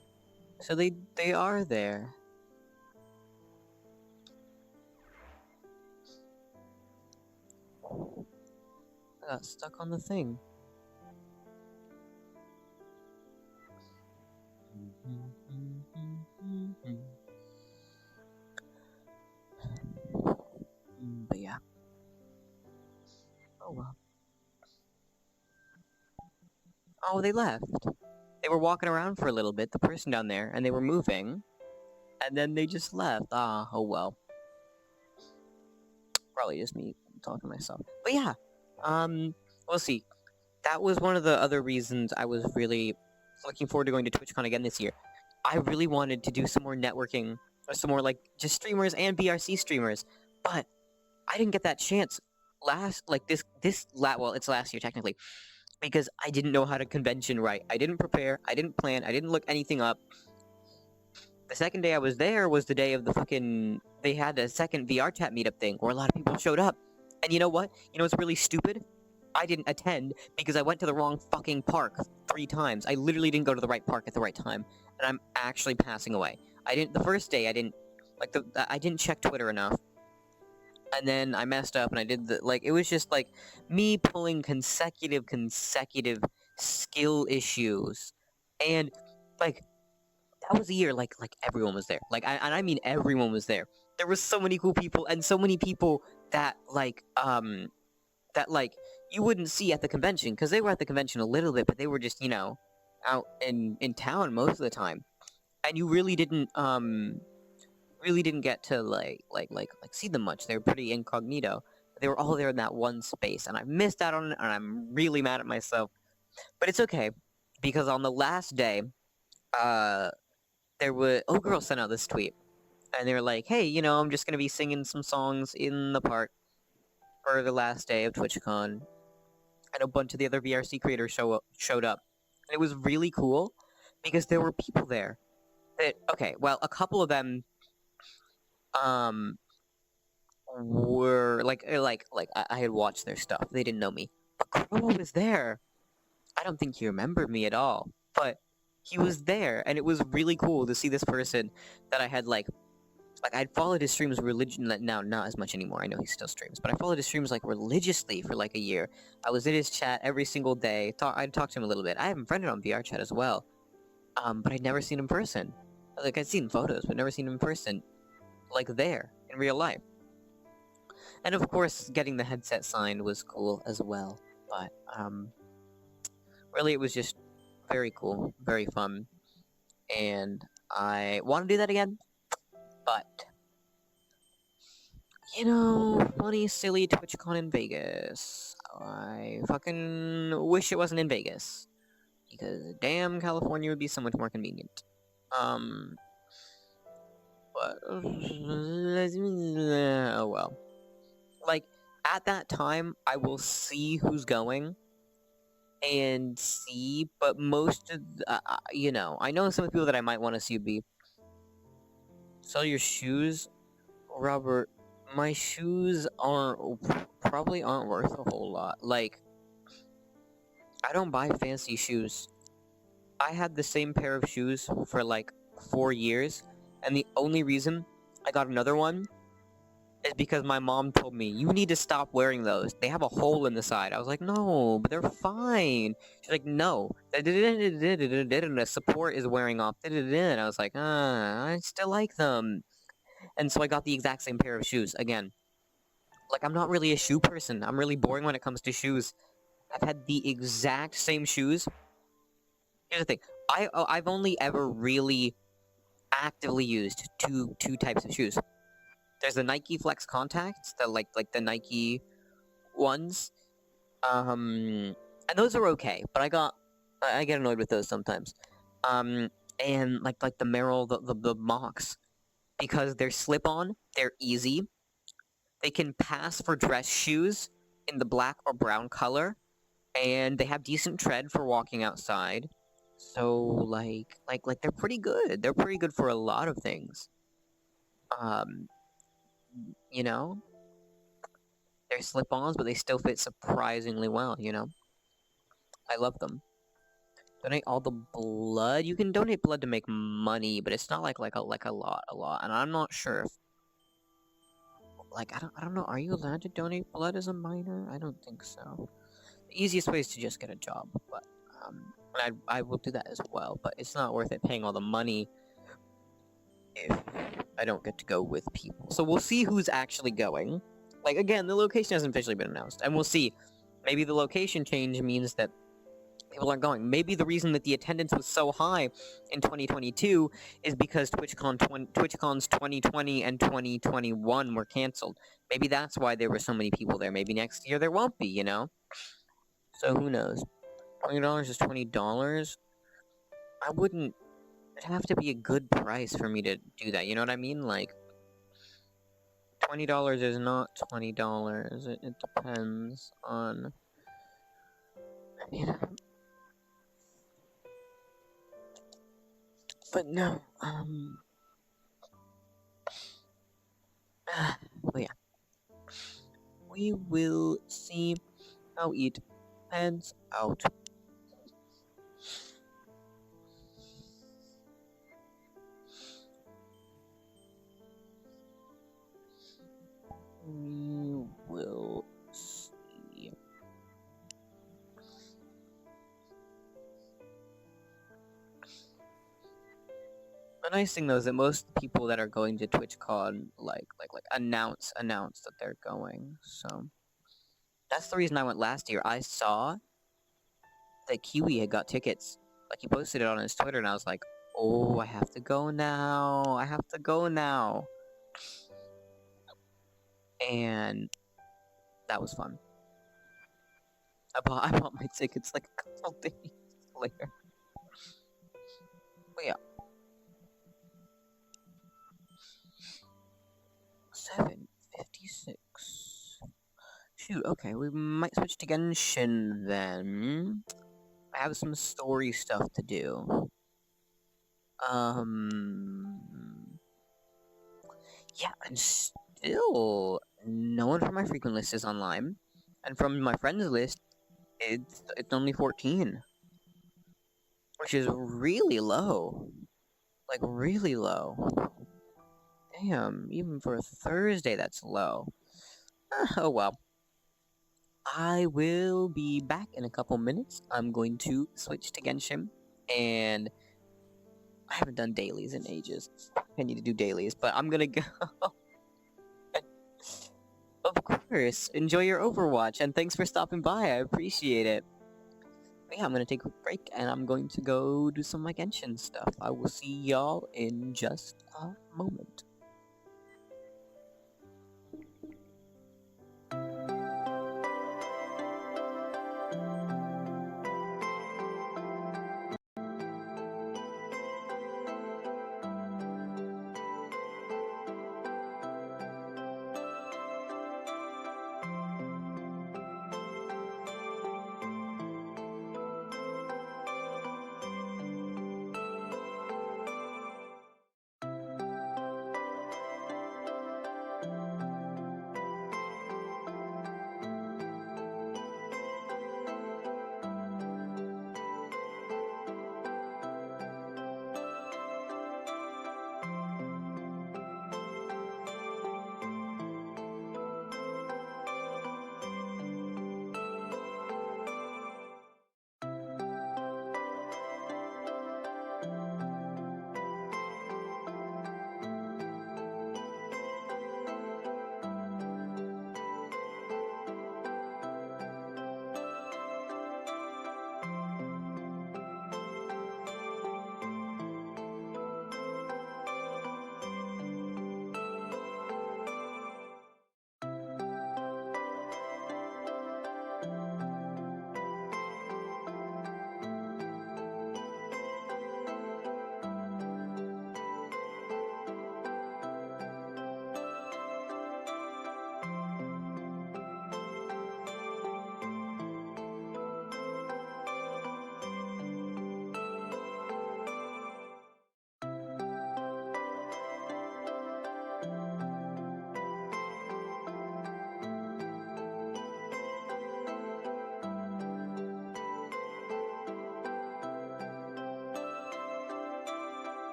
so they are there. I got stuck on the thing. But yeah. Oh well. Oh, they left. They were walking around for a little bit, the person down there, and they were moving, and then they just left. Ah, oh well. Probably just me talking to myself. But yeah, we'll see. That was one of the other reasons I was really looking forward to going to TwitchCon again this year. I really wanted to do some more networking, or some more, like, just streamers and BRC streamers, but I didn't get that chance well, it's last year technically, because I didn't know how to convention right. I didn't prepare, I didn't plan, I didn't look anything up. The second day I was there was the day of the fucking, they had a second VR chat meetup thing where a lot of people showed up. And you know what? You know what's really stupid? I didn't attend because I went to the wrong fucking park 3 times. I literally didn't go to the right park at the right time, and I'm actually passing away. The first day I didn't, I didn't check Twitter enough, and then I messed up and I did it was just like me pulling consecutive skill issues, and like that was a year like everyone was there, and I mean everyone was there. There was so many cool people and so many people that you wouldn't see at the convention, because they were at the convention a little bit, but they were just out in town most of the time, and you really didn't get to see them much. They were pretty incognito. They were all there in that one space, and I missed out on it, and I'm really mad at myself. But it's okay, because on the last day, girl sent out this tweet, and they were like, "Hey, I'm just gonna be singing some songs in the park for the last day of TwitchCon," and a bunch of the other VRC creators showed up, and it was really cool because there were people there that a couple of them were I had watched their stuff. They didn't know me, but Crow was there. I don't think he remembered me at all, but he was there, and it was really cool to see this person that I had I'd followed his streams now not as much anymore. I know he still streams, but I followed his streams religiously for a year. I was in his chat every single day. I'd talk to him a little bit. I have him friended on VR chat as well, but I'd never seen him in person. I'd seen photos, but never seen him in person, there in real life. And of course, getting the headset signed was cool as well. But really, it was just very cool, very fun, and I want to do that again. But funny, silly TwitchCon in Vegas. I fucking wish it wasn't in Vegas, because damn, California would be so much more convenient. But oh well. At that time, I will see who's going and see, but most of I know some of the people that I might want to see would be sell your shoes, Robert. My shoes probably aren't worth a whole lot. I don't buy fancy shoes. I had the same pair of shoes for 4 years, and the only reason I got another one is because my mom told me, "You need to stop wearing those. They have a hole in the side." I was like, "No, but they're fine." She's like, "No. The support is wearing off." And I was like, I still like them. And so I got the exact same pair of shoes again. I'm not really a shoe person. I'm really boring when it comes to shoes. I've had the exact same shoes. Here's the thing. I've only ever really actively used two types of shoes. There's the Nike Flex Contacts, the Nike ones, and those are okay. But I get annoyed with those sometimes. And the Merrell, the Mocs, because they're slip-on, they're easy. They can pass for dress shoes in the black or brown color, and they have decent tread for walking outside. So they're pretty good. They're pretty good for a lot of things. They're slip-ons, but they still fit surprisingly well, I love them. Donate all the blood? You can donate blood to make money, but it's not a lot. And I'm not sure if I don't know, are you allowed to donate blood as a minor? I don't think so. The easiest way is to just get a job, but I will do that as well, but it's not worth it paying all the money if I don't get to go with people. So we'll see who's actually going. Again, the location hasn't officially been announced, and we'll see. Maybe the location change means that people aren't going. Maybe the reason that the attendance was so high in 2022 is because TwitchCon's 2020 and 2021 were canceled. Maybe that's why there were so many people there. Maybe next year there won't be, So who knows? $20 is $20. I wouldn't... It'd have to be a good price for me to do that, you know what I mean? $20 is not $20. It depends on, you know. But no, but yeah, we will see how it pans out. We will see. The nice thing though is that most people that are going to TwitchCon like announce that they're going. So that's the reason I went last year. I saw that Kiwi had got tickets. Like he posted it on his Twitter, and I was like, "Oh, I have to go now. I have to go now." And that was fun. I bought my tickets like a couple days later. But yeah. 7:56. Shoot, okay, we might switch to Genshin then. I have some story stuff to do. Yeah, and still, no one from my frequent list is online. And from my friends list, it's only 14. Which is really low. Like, really low. Damn, even for a Thursday, that's low. Oh well. I will be back in a couple minutes. I'm going to switch to Genshin, and I haven't done dailies in ages. I need to do dailies, but I'm gonna go. Of course, enjoy your Overwatch, and thanks for stopping by. I appreciate it. But yeah, I'm gonna take a break, and I'm going to go do some of my Genshin stuff. I will see y'all in just a moment.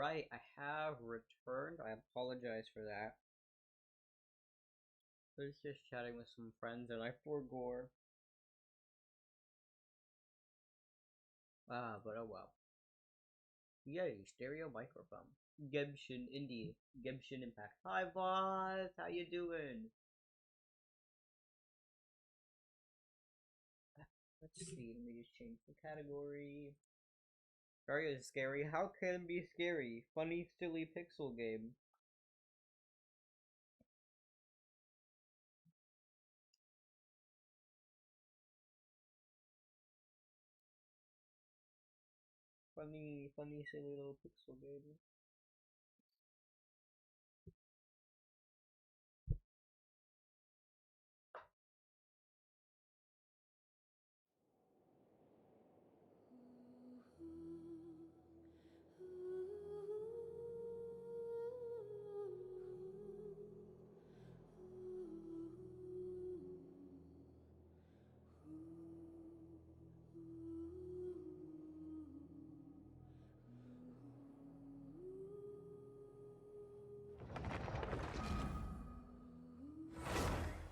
right, I have returned. I apologize for that. I was just chatting with some friends and I forgot. But oh well. Yay, stereo microphone. Genshin Indie. Genshin Impact. Hi boss, how you doing? Let's see, let me just change the category. Very scary. How can it be scary? Funny, silly pixel game. Funny, silly little pixel game.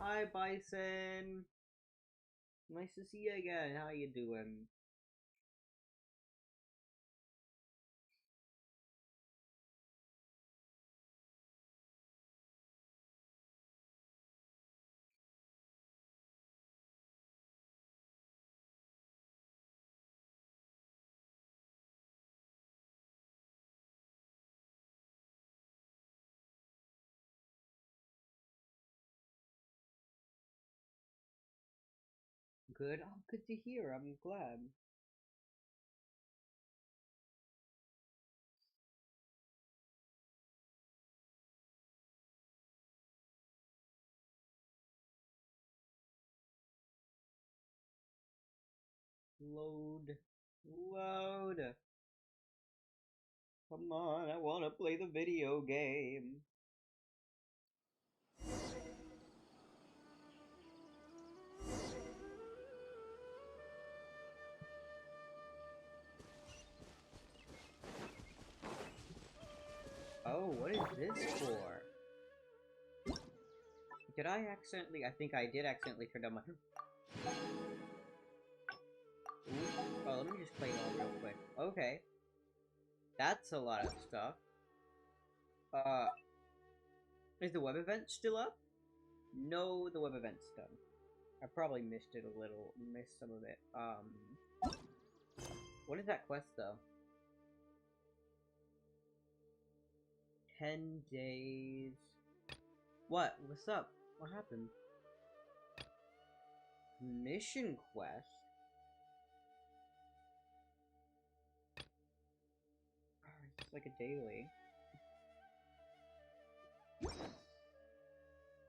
Hi Bison! Nice to see you again. How you doing? Good. Oh, good to hear. I'm glad. Load. Load. Come on, I want to play the video game. Oh, what is this for? Did I accidentally? I think I did accidentally turn down my... Ooh. Oh, let me just play it all real quick. Okay. That's a lot of stuff. Is the web event still up? No, the web event's done. I probably missed it a little, missed some of it. What is that quest, though? 10 days... What? What's up? What happened? Mission quest? It's like a daily.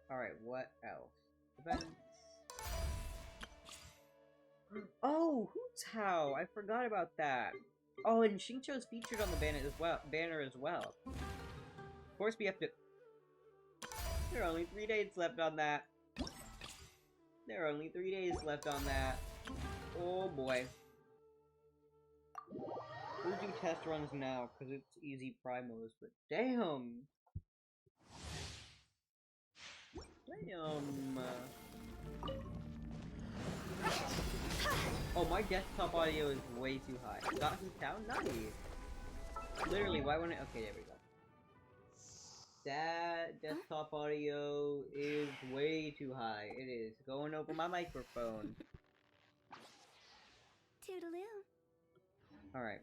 Alright, what else? Events. Oh, Hoots How! I forgot about that. Oh, and Xingqiu's featured on the banner as well. Of course, we have to. There are only 3 days left on that. There are only 3 days left on that. Oh boy. We'll do test runs now because it's easy primos, but damn. Damn. Oh, my desktop audio is way too high. Got who town? Nice. Literally, why wouldn't it? Okay, there we go. That desktop audio is way too high. It is going over my microphone. Toodaloo. Alright.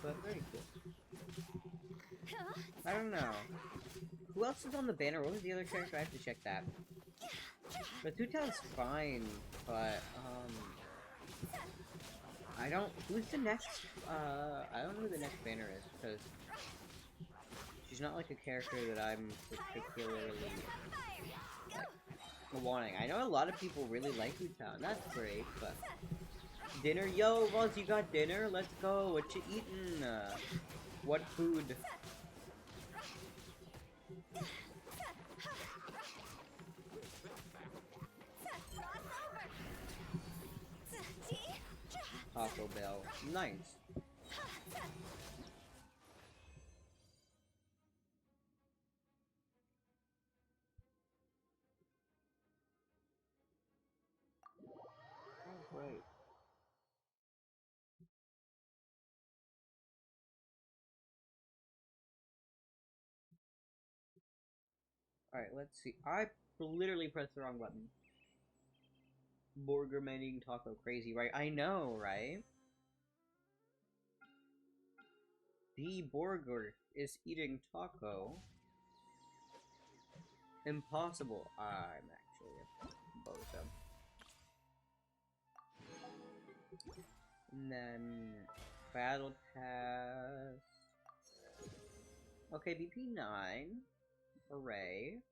But very cool. I don't know. Who else is on the banner? What was the other character? I have to check that. But Two-Town's fine, but, I don't... Who's the next, I don't know who the next banner is, because she's not, like, a character that I'm particularly, like, wanting. I know a lot of people really like Two-Town. That's great, but... Dinner? Yo, Roz, you got dinner? Let's go. What you eating? What food? Taco Bell. Nice. Alright, let's see. I literally pressed the wrong button. Burger man eating taco. Crazy, right? I know, right? The burger is eating taco. Impossible. I'm actually a bozo. And then battle pass. Okay, BP9. Hooray.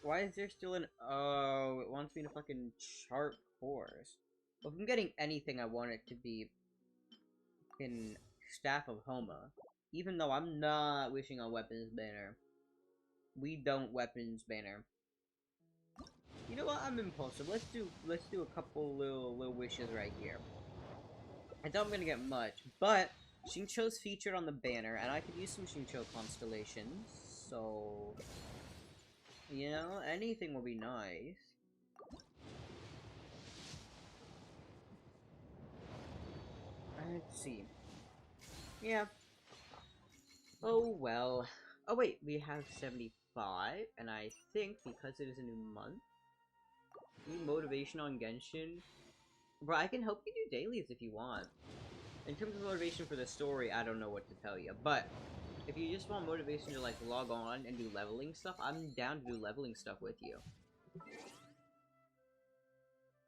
Why is there still an... Oh, it wants me to fucking chart course. Well, if I'm getting anything, I want it to be... fucking Staff of Homa. Even though I'm not wishing on Weapons Banner. We don't Weapons Banner. You know what? I'm impulsive. Let's do a couple little wishes right here. I doubt I'm gonna get much, but Xingqiu's featured on the banner, and I could use some Xingqiu constellations, so... You know, anything will be nice. Let's see. Yeah. Oh well. Oh wait, we have 75, and I think because it is a new month, new motivation on Genshin. Bro, I can help you do dailies if you want. In terms of motivation for the story, I don't know what to tell you, but if you just want motivation to like log on and do leveling stuff, I'm down to do leveling stuff with you.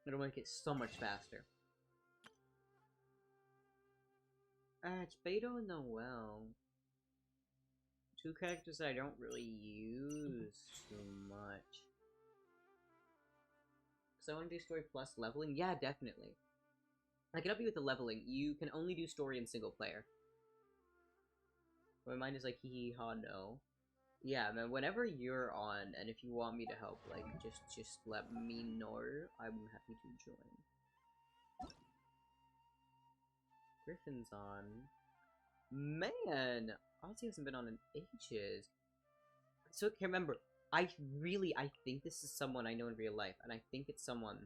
It'll make it so much faster. It's Beto and Noelle. Two characters I don't really use too much. So I want to do story plus leveling? Yeah, definitely. I can help you with the leveling. You can only do story in single player. My mind is like, hee hee ha no. Yeah, man, whenever you're on, and if you want me to help, like, just let me know. I'm happy to join. Griffin's on. Man! Ozzy hasn't been on in ages. So, okay, remember, I think this is someone I know in real life, and I think it's someone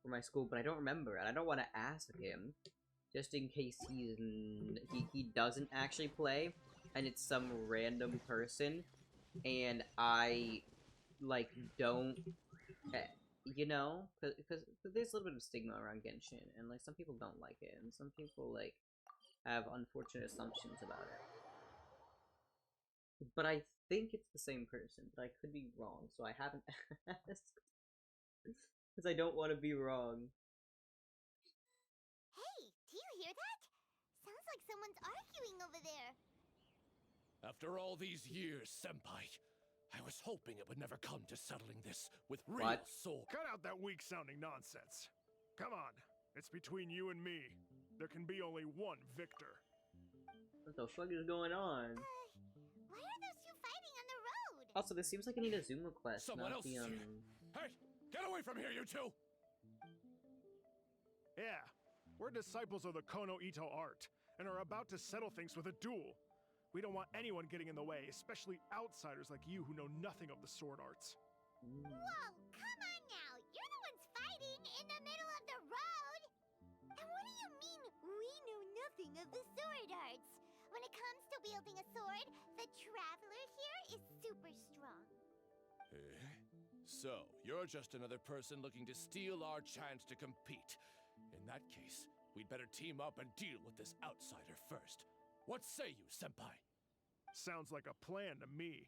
from my school, but I don't remember, and I don't want to ask him, just in case he doesn't actually play, and it's some random person, and I, like, don't, you know, because there's a little bit of stigma around Genshin, and, like, some people don't like it, and some people, like, have unfortunate assumptions about it. But I think it's the same person, but I could be wrong, so I haven't asked. Because I don't want to be wrong. Hey, do you hear that? Sounds like someone's arguing over there. After all these years, Senpai, I was hoping it would never come to settling this with real What? soul. Cut out that weak-sounding nonsense. Come on, it's between you and me. There can be only one victor. What the fuck is going on? Why are those two fighting on the road? Also, this seems like I need a Zoom request, Someone not else the, is here. Hey, get away from here, you two! Yeah, we're disciples of the Kono Ito art, and are about to settle things with a duel. We don't want anyone getting in the way, especially outsiders like you who know nothing of the sword arts. Whoa, come on now! You're the ones fighting in the middle of the road! And what do you mean, we know nothing of the sword arts? When it comes to wielding a sword, the Traveler here is super strong. Eh? So, you're just another person looking to steal our chance to compete. In that case, we'd better team up and deal with this outsider first. What say you, Senpai? Sounds like a plan to me.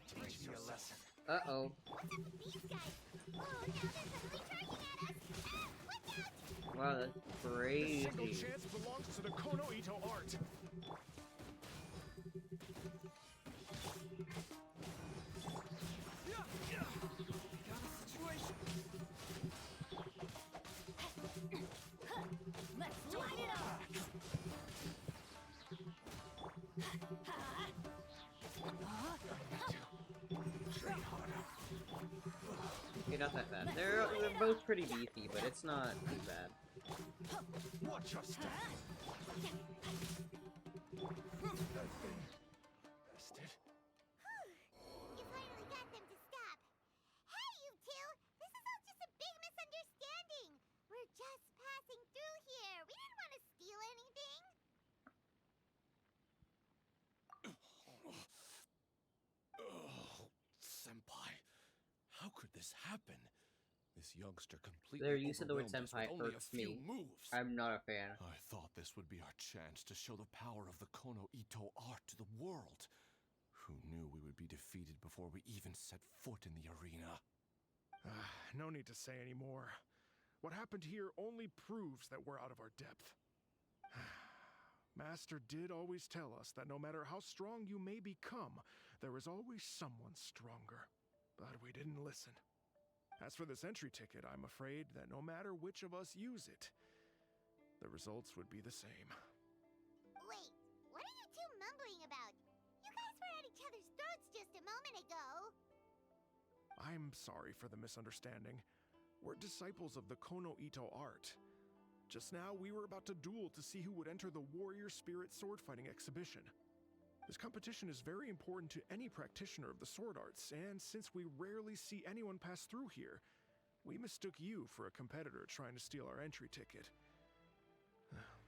Teach me a lesson. Uh-oh. What's up with these guys? Oh, now they're suddenly charging at us! Ah, watch out! Wow, that's The crazy. single chance belongs to the Kono Ito art. Let's light it up! Okay, not that bad. They're both pretty beefy, but it's not too bad. Watch your step. Bastard. You finally got them to stop. Hey, you two! This is all just a big misunderstanding. We're just passing through here. We didn't want to steal anything. This youngster completely Their use of the word overwhelmed us with senpai only a irks few me. moves. I'm not a fan. I thought this would be our chance to show the power of the Kono Ito art to the world. Who knew we would be defeated before we even set foot in the arena? No need to say any more. What happened here only proves that we're out of our depth. Master did always tell us that no matter how strong you may become, there is always someone stronger. But we didn't listen. As for this entry ticket, I'm afraid that no matter which of us use it, the results would be the same. Wait, what are you two mumbling about? You guys were at each other's throats just a moment ago. I'm sorry for the misunderstanding. We're disciples of the Kono Ito art. Just now, we were about to duel to see who would enter the Warrior Spirit sword fighting exhibition. This competition is very important to any practitioner of the sword arts, and since we rarely see anyone pass through here, we mistook you for a competitor trying to steal our entry ticket.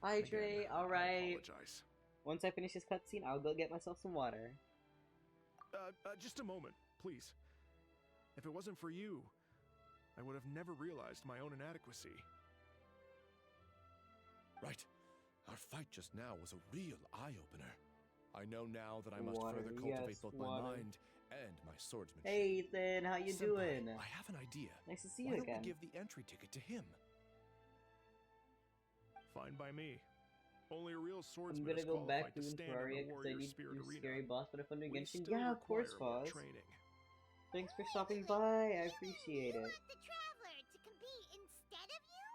Hi, Again, Trey. I Alright. apologize. Once I finish this cutscene, I'll go get myself some water. Just a moment, please. If it wasn't for you, I would have never realized my own inadequacy. Right. Our fight just now was a real eye-opener. I know now that I must Water, further cultivate yes, both water. my mind and my swordsmanship. Hey, Ethan. How you Senpai, doing? I have an idea. Nice to see Why you don't again. we give the entry ticket to him? Fine by me. Only a real I'm swordsman gonna is go back qualified to doing stand in Terraria the because I Warrior need to Spirit do arena. scary boss, but if I'm doing We Genshin, still yeah, of course, require more Foz. training. Thanks for stopping by. I appreciate it. You want the Traveler to compete instead of you?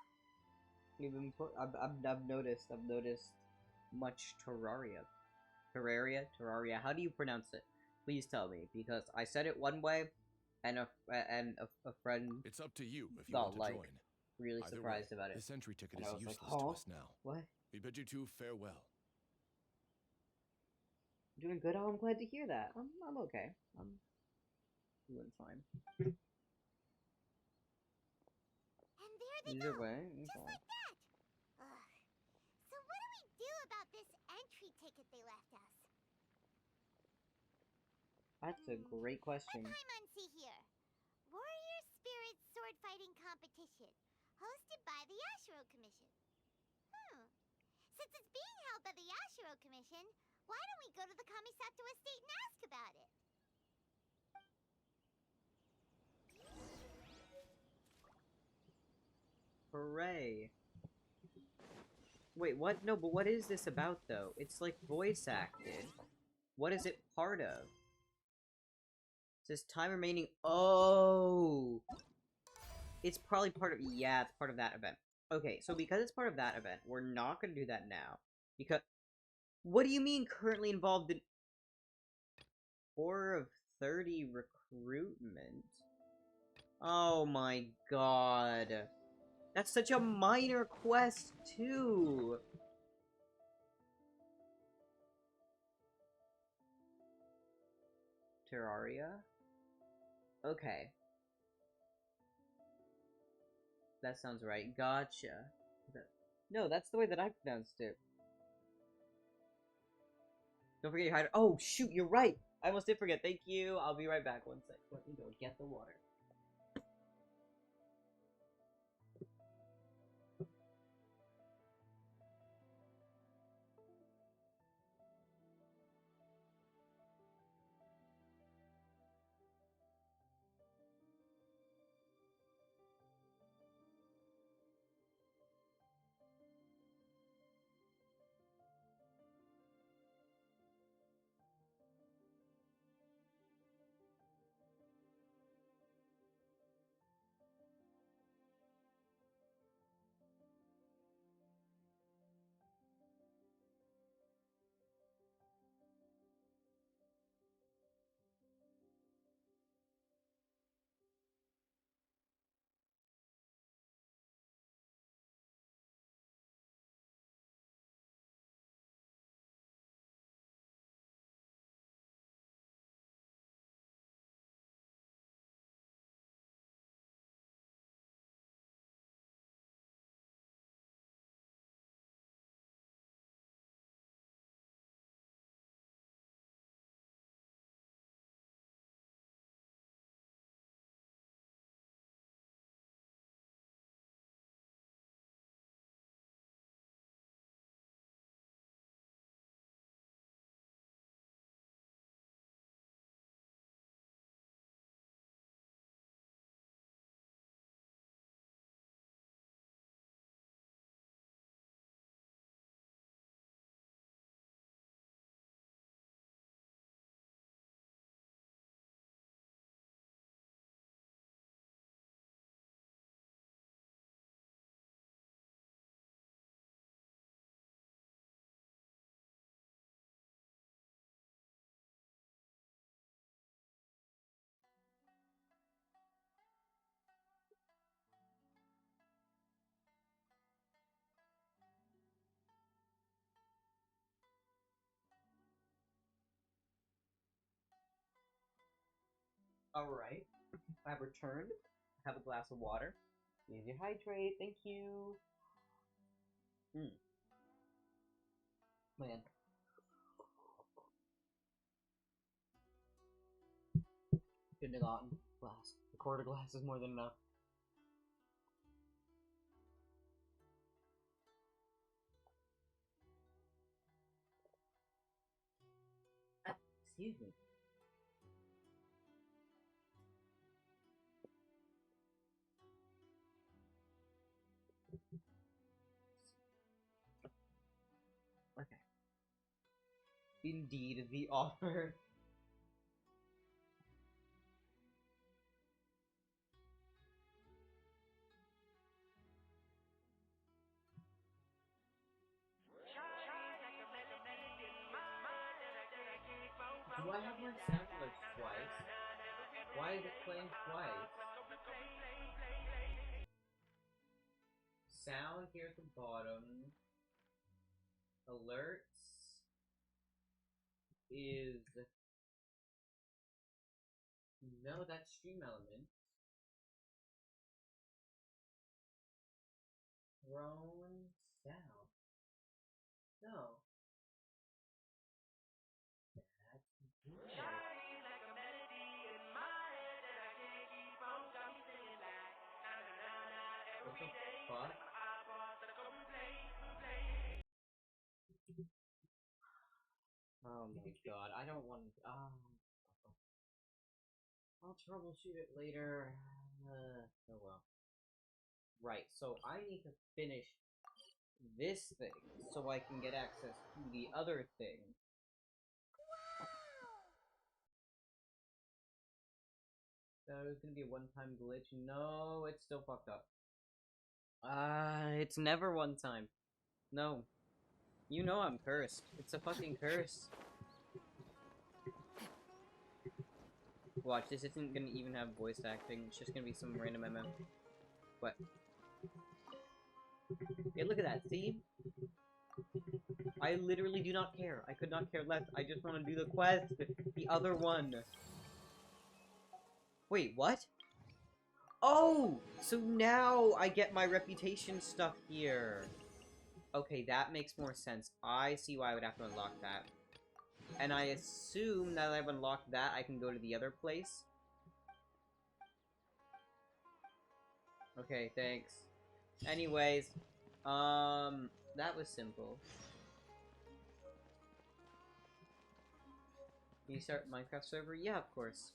I've noticed much Terraria. How do you pronounce it? Please tell me, because I said it one way, and a friend It's up to you if you got want to like join. really Either surprised way, about it. this entry ticket And is I was like, useless to huh? us now. What? We bid you two farewell. Doing good. Oh, I'm glad to hear that. I'm okay. I'm doing fine. And there they Either go. way, Just okay. like that. Ugh. So what do we do about this entry ticket they left us? That's a great question. What Paimon see here? Warrior Spirit Sword Fighting Competition, hosted by the Yashiro Commission. Since it's being held by the Yashiro Commission, why don't we go to the Kamisato estate and ask about it? Hooray. Wait, what? No, but what is this about, though? It's like voice acted. What is it part of? It says time remaining. Oh! It's probably part of. Yeah, it's part of that event. Okay, so because it's part of that event, we're not gonna do that now. Because. What do you mean currently involved in. 4 of 30 recruitment? Oh my god. That's such a minor quest, too! Terraria? Okay. That sounds right. Gotcha. No, that's the way that I pronounced it. Don't forget your hider. Oh, shoot, you're right! I almost did forget. Thank you. I'll be right back. One sec. Let me go get the water. Alright. I've returned. Have a glass of water. Please hydrate. Thank you. Man. Couldn't have gotten glass. A quarter glass is more than enough. Excuse me. Okay. Indeed, the offer. Do I have my sound alert twice? Why is it playing twice? Sound here at the bottom. Alerts is... No, that's stream element. Drone sound. No. That's weird. What the fuck? Oh my god, I don't want to. I'll troubleshoot it later. Oh well. Right, so I need to finish this thing so I can get access to the other thing. That was gonna be a one-time glitch. No, it's still fucked up. It's never one time. No. You know I'm cursed. It's a fucking curse. Watch, this isn't gonna even have voice acting. It's just gonna be some random MM. What? Hey, look at that. See? I literally do not care. I could not care less. I just want to do the quest. The other one. Wait, what? Oh! So now I get my reputation stuff here. Okay, that makes more sense. I see why I would have to unlock that. And I assume that I've unlocked that, I can go to the other place. Okay, thanks. Anyways, that was simple. Can you start Minecraft server? Yeah, of course.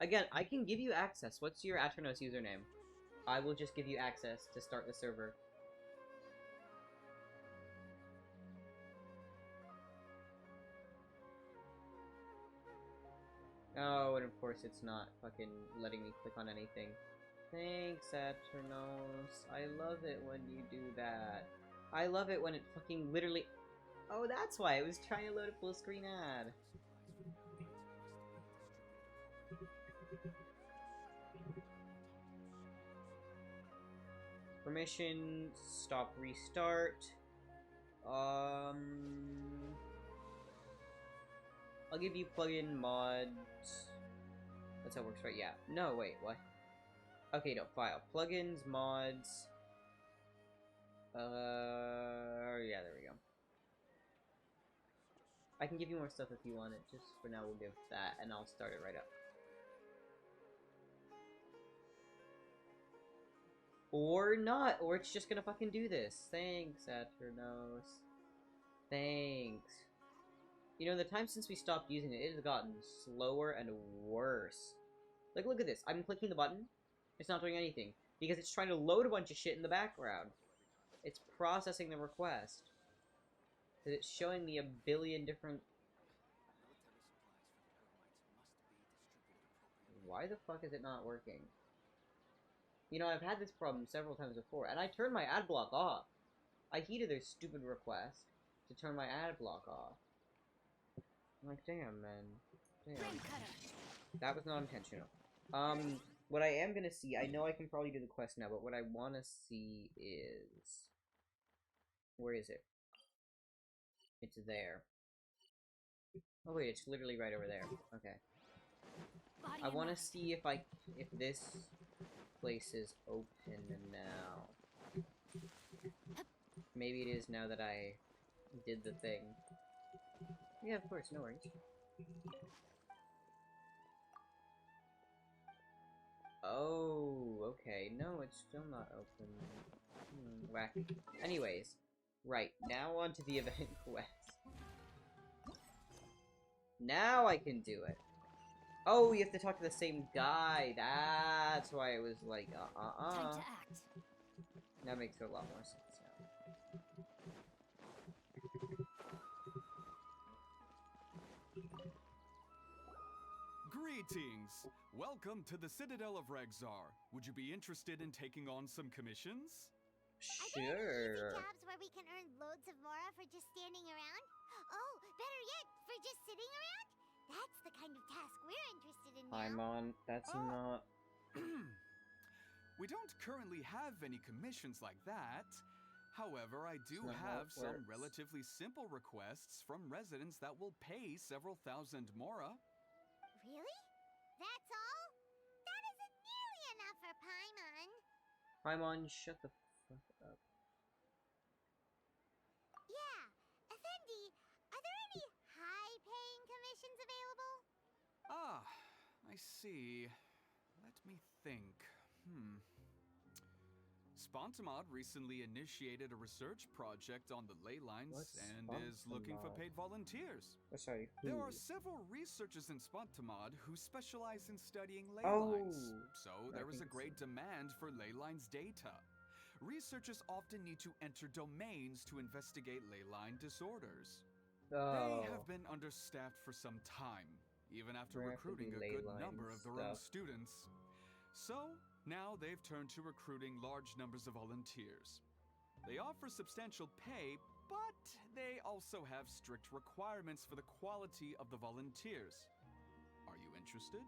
Again, I can give you access. What's your Atronos username? I will just give you access to start the server. Oh, and of course it's not fucking letting me click on anything. Thanks, Atronos. I love it when you do that. I love it when it fucking literally... Oh, that's why it was trying to load a full screen ad. Permission, stop, restart. I'll give you plugin mods. That's how it works, right? Yeah. No, wait, what? Okay, no, file. Plugins, mods. Yeah, there we go. I can give you more stuff if you want it. Just for now, we'll give that, and I'll start it right up. Or not, or it's just gonna fucking do this. Thanks, Atronos. Thanks. You know, the time since we stopped using it, it has gotten slower and worse. Like, look at this. I'm clicking the button. It's not doing anything. Because it's trying to load a bunch of shit in the background. It's processing the request. Because it's showing me a billion different... Why the fuck is it not working? You know, I've had this problem several times before, and I turned my ad block off. I heeded their stupid request to turn my ad block off. I'm like, damn, man. Damn. That was not intentional. What I am gonna see, I know I can probably do the quest now, but what I want to see is... Where is it? It's there. Oh wait, it's literally right over there. Okay. Body I and want to mind. see if this place is open now. Maybe it is now that I did the thing. Yeah, of course, no worries. Oh, okay. No, it's still not open. Wacky. Anyways, right, now on to the event quest. Now I can do it. Oh, you have to talk to the same guy. That's why it was like, Time to act. That makes a lot more sense now. Greetings! Welcome to the Citadel of Regzar. Would you be interested in taking on some commissions? Are there any easy Sure. jobs where we can earn loads of mora for just standing around? Oh, better yet, for just sitting around? That's the kind of task we're interested in Hi, now. Mon. That's Oh. not. We don't currently have any commissions like that. However, I do That's not how have it some works. relatively simple requests from residents that will pay several thousand mora. Really? That's all? That isn't nearly enough for Paimon. Paimon, shut the fuck up. Yeah, Effendi, are there any high-paying commissions available? Ah, I see. Let me think. Spontamod recently initiated a research project on the ley lines What's and is looking for Spontamod? paid volunteers. Oh, sorry. There who? are several researchers in Spontamod who specialize in studying ley Oh, lines, so I there is think a great demand for ley lines data. Researchers often need to enter domains to investigate ley line disorders. They Oh, have been understaffed for some time, even after We're gonna have to recruiting do a ley good line number of their own stuff. students. So, now they've turned to recruiting large numbers of volunteers. They offer substantial pay, but they also have strict requirements for the quality of the volunteers. Are you interested?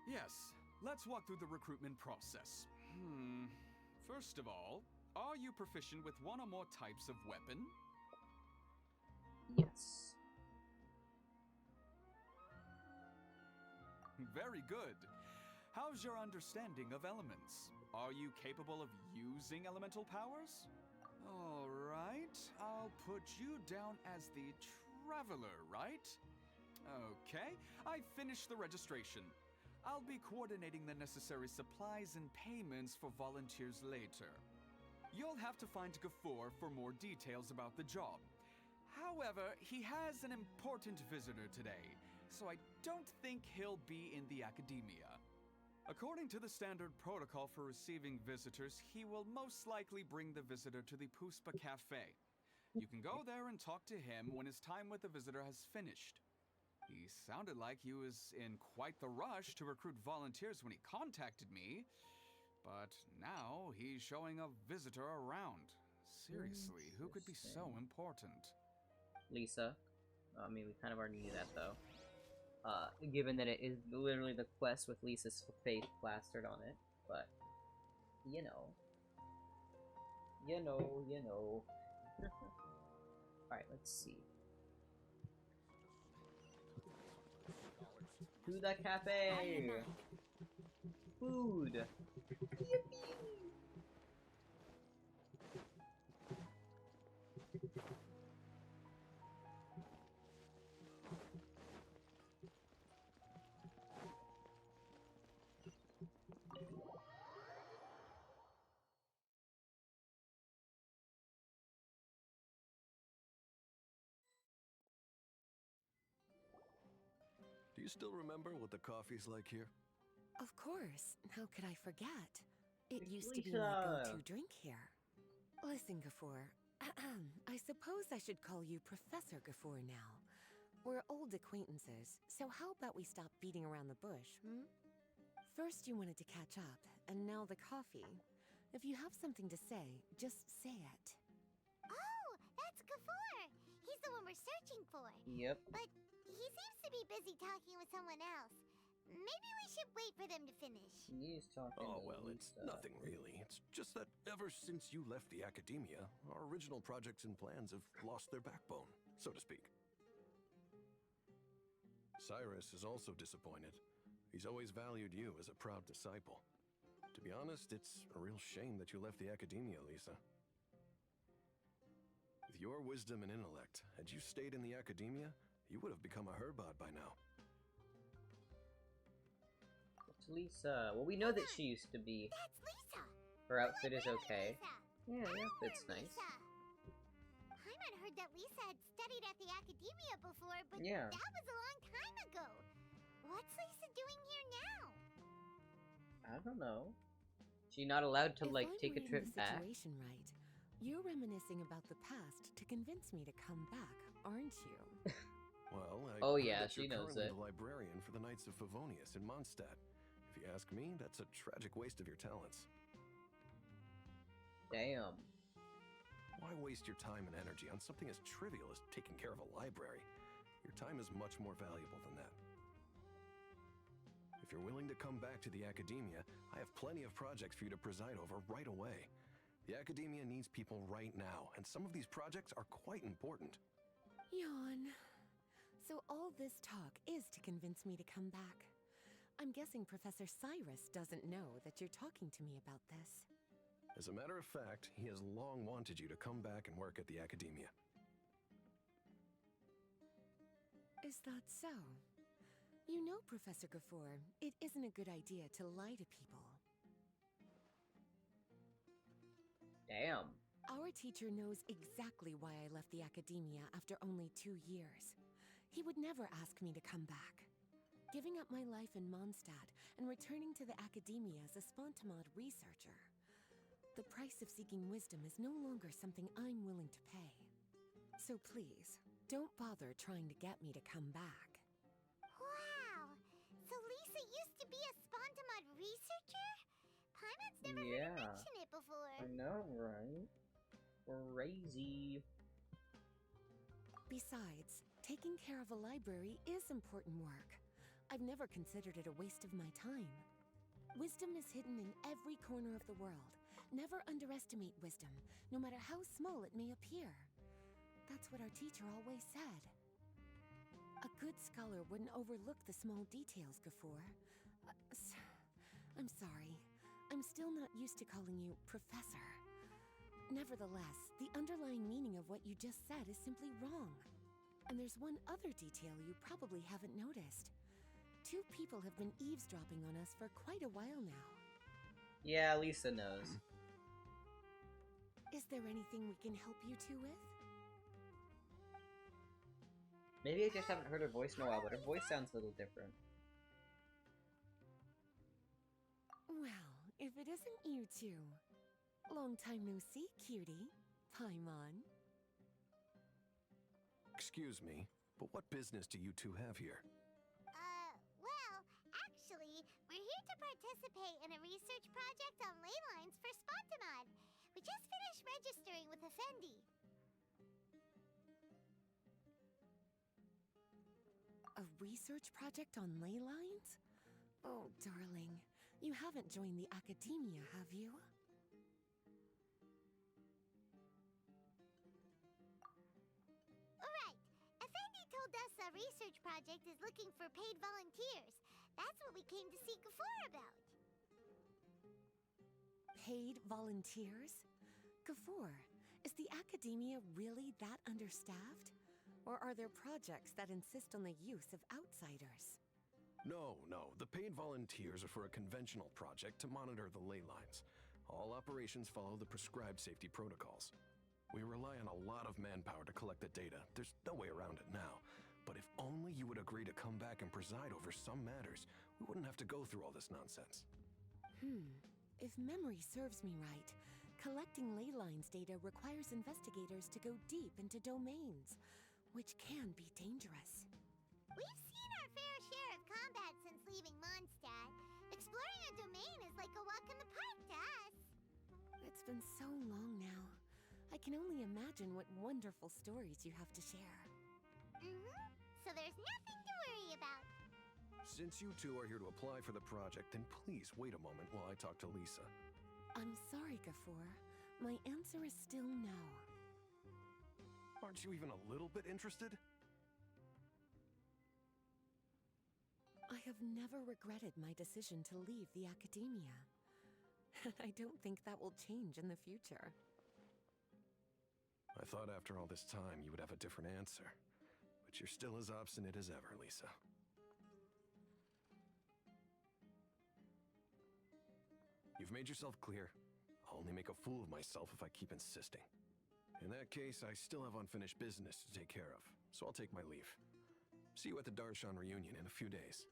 Yes, let's walk through the recruitment process. First of all, are you proficient with one or more types of weapon? yes. Very good. How's your understanding of elements? Are you capable of using elemental powers? All right, I'll put you down as the Traveler, right? Okay, I finished the registration. I'll be coordinating the necessary supplies and payments for volunteers later. You'll have to find Gafoor for more details about the job. However, he has an important visitor today, so I don't think he'll be in the academia. According to the standard protocol for receiving visitors, he will most likely bring the visitor to the Puspa Cafe. You can go there and talk to him when his time with the visitor has finished. He sounded like he was in quite the rush to recruit volunteers when he contacted me, but now he's showing a visitor around. Seriously, who could be so Interesting. important? Lisa. I mean, we kind of already knew that, though. Given that it is literally the quest with Lisa's face plastered on it, but, you know. You know. Alright, let's see. To the Body and cafe! mind. Food! Do you still remember what the coffee's like here? Of course. How could I forget? It It's used to be my Lisa. go-to drink here. Listen, Gafoor. I suppose I should call you Professor Gafoor now. We're old acquaintances, so how about we stop beating around the bush, First you wanted to catch up, and now the coffee. If you have something to say, just say it. Oh, that's Gafoor. He's the one we're searching for. Yep. But he seems to be busy talking with someone else. Maybe we should wait for them to finish. He's talking Oh, to well, it's Lisa. nothing really. It's just that ever since you left the academia, our original projects and plans have lost their backbone, so to speak. Cyrus is also disappointed. He's always valued you as a proud disciple. To be honest, it's a real shame that you left the academia, Lisa. With your wisdom and intellect, had you stayed in the academia, you would have become a Herbot by now. It's Lisa. Well, we know that she used to be. That's Lisa! Her outfit is okay. Lisa! Yeah, the outfit's nice. Lisa! Paimon heard that Lisa had studied at the academia before, but Yeah. that was a long time ago. What's Lisa doing here now? I don't know. She not allowed to, If like, I'm take a reading trip the back? situation right, you're reminiscing about the past to convince me to come back, aren't you? Well, I Oh, heard yeah, that she you're knows currently it. the librarian for the Knights of Favonius in Mondstadt. If you ask me, that's a tragic waste of your talents. Damn. Why waste your time and energy on something as trivial as taking care of a library? Your time is much more valuable than that. If you're willing to come back to the academia, I have plenty of projects for you to preside over right away. The academia needs people right now, and some of these projects are quite important. Yawn. So all this talk is to convince me to come back. I'm guessing Professor Cyrus doesn't know that you're talking to me about this. As a matter of fact, he has long wanted you to come back and work at the academia. Is that so? You know, Professor Gafoor, it isn't a good idea to lie to people. Damn. Our teacher knows exactly why I left the academia after only 2 years. He would never ask me to come back. Giving up my life in Mondstadt and returning to the academia as a Spontamod researcher. The price of seeking wisdom is no longer something I'm willing to pay. So please, don't bother trying to get me to come back. Wow! So Lisa used to be a Spontamod researcher? Paimon's never heard Yeah. her mention it before. I know, right? Crazy. Besides, taking care of a library is important work. I've never considered it a waste of my time. Wisdom is hidden in every corner of the world. Never underestimate wisdom, no matter how small it may appear. That's what our teacher always said. A good scholar wouldn't overlook the small details, Gafoor. I'm sorry. I'm still not used to calling you Professor. Nevertheless, the underlying meaning of what you just said is simply wrong. And there's one other detail you probably haven't noticed. 2 people have been eavesdropping on us for quite a while now. Yeah, Lisa knows. Is there anything we can help you two with? Maybe I just haven't heard her voice in a while, but her voice sounds a little different. Well, if it isn't you two. Long time no see, cutie. Paimon. Excuse me, but what business do you two have here? Well, actually, we're here to participate in a research project on ley lines for Spontamod. We just finished registering with Effendi. A research project on ley lines? Oh, darling. You haven't joined the academia, have you? Alright, Effendi told us a research project is looking for paid volunteers. That's what we came to see Gafoor about. Paid volunteers? Gafoor, is the academia really that understaffed? Or are there projects that insist on the use of outsiders? No. The paid volunteers are for a conventional project to monitor the ley lines. All operations follow the prescribed safety protocols. We rely on a lot of manpower to collect the data. There's no way around it now. But if only you would agree to come back and preside over some matters, we wouldn't have to go through all this nonsense. If memory serves me right, collecting ley lines data requires investigators to go deep into domains, which can be dangerous. We've seen our fair share of combat since leaving Mondstadt. Exploring a domain is like a walk in the park to us. It's been so long now. I can only imagine what wonderful stories you have to share. So there's nothing to worry about. Since you two are here to apply for the project, then please wait a moment while I talk to Lisa. I'm sorry, Gafoor. My answer is still no. Aren't you even a little bit interested? I have never regretted my decision to leave the academia. I don't think that will change in the future. I thought after all this time you would have a different answer. But you're still as obstinate as ever, Lisa. You've made yourself clear. I'll only make a fool of myself if I keep insisting. In that case, I still have unfinished business to take care of, so I'll take my leave. See you at the Darshan reunion in a few days.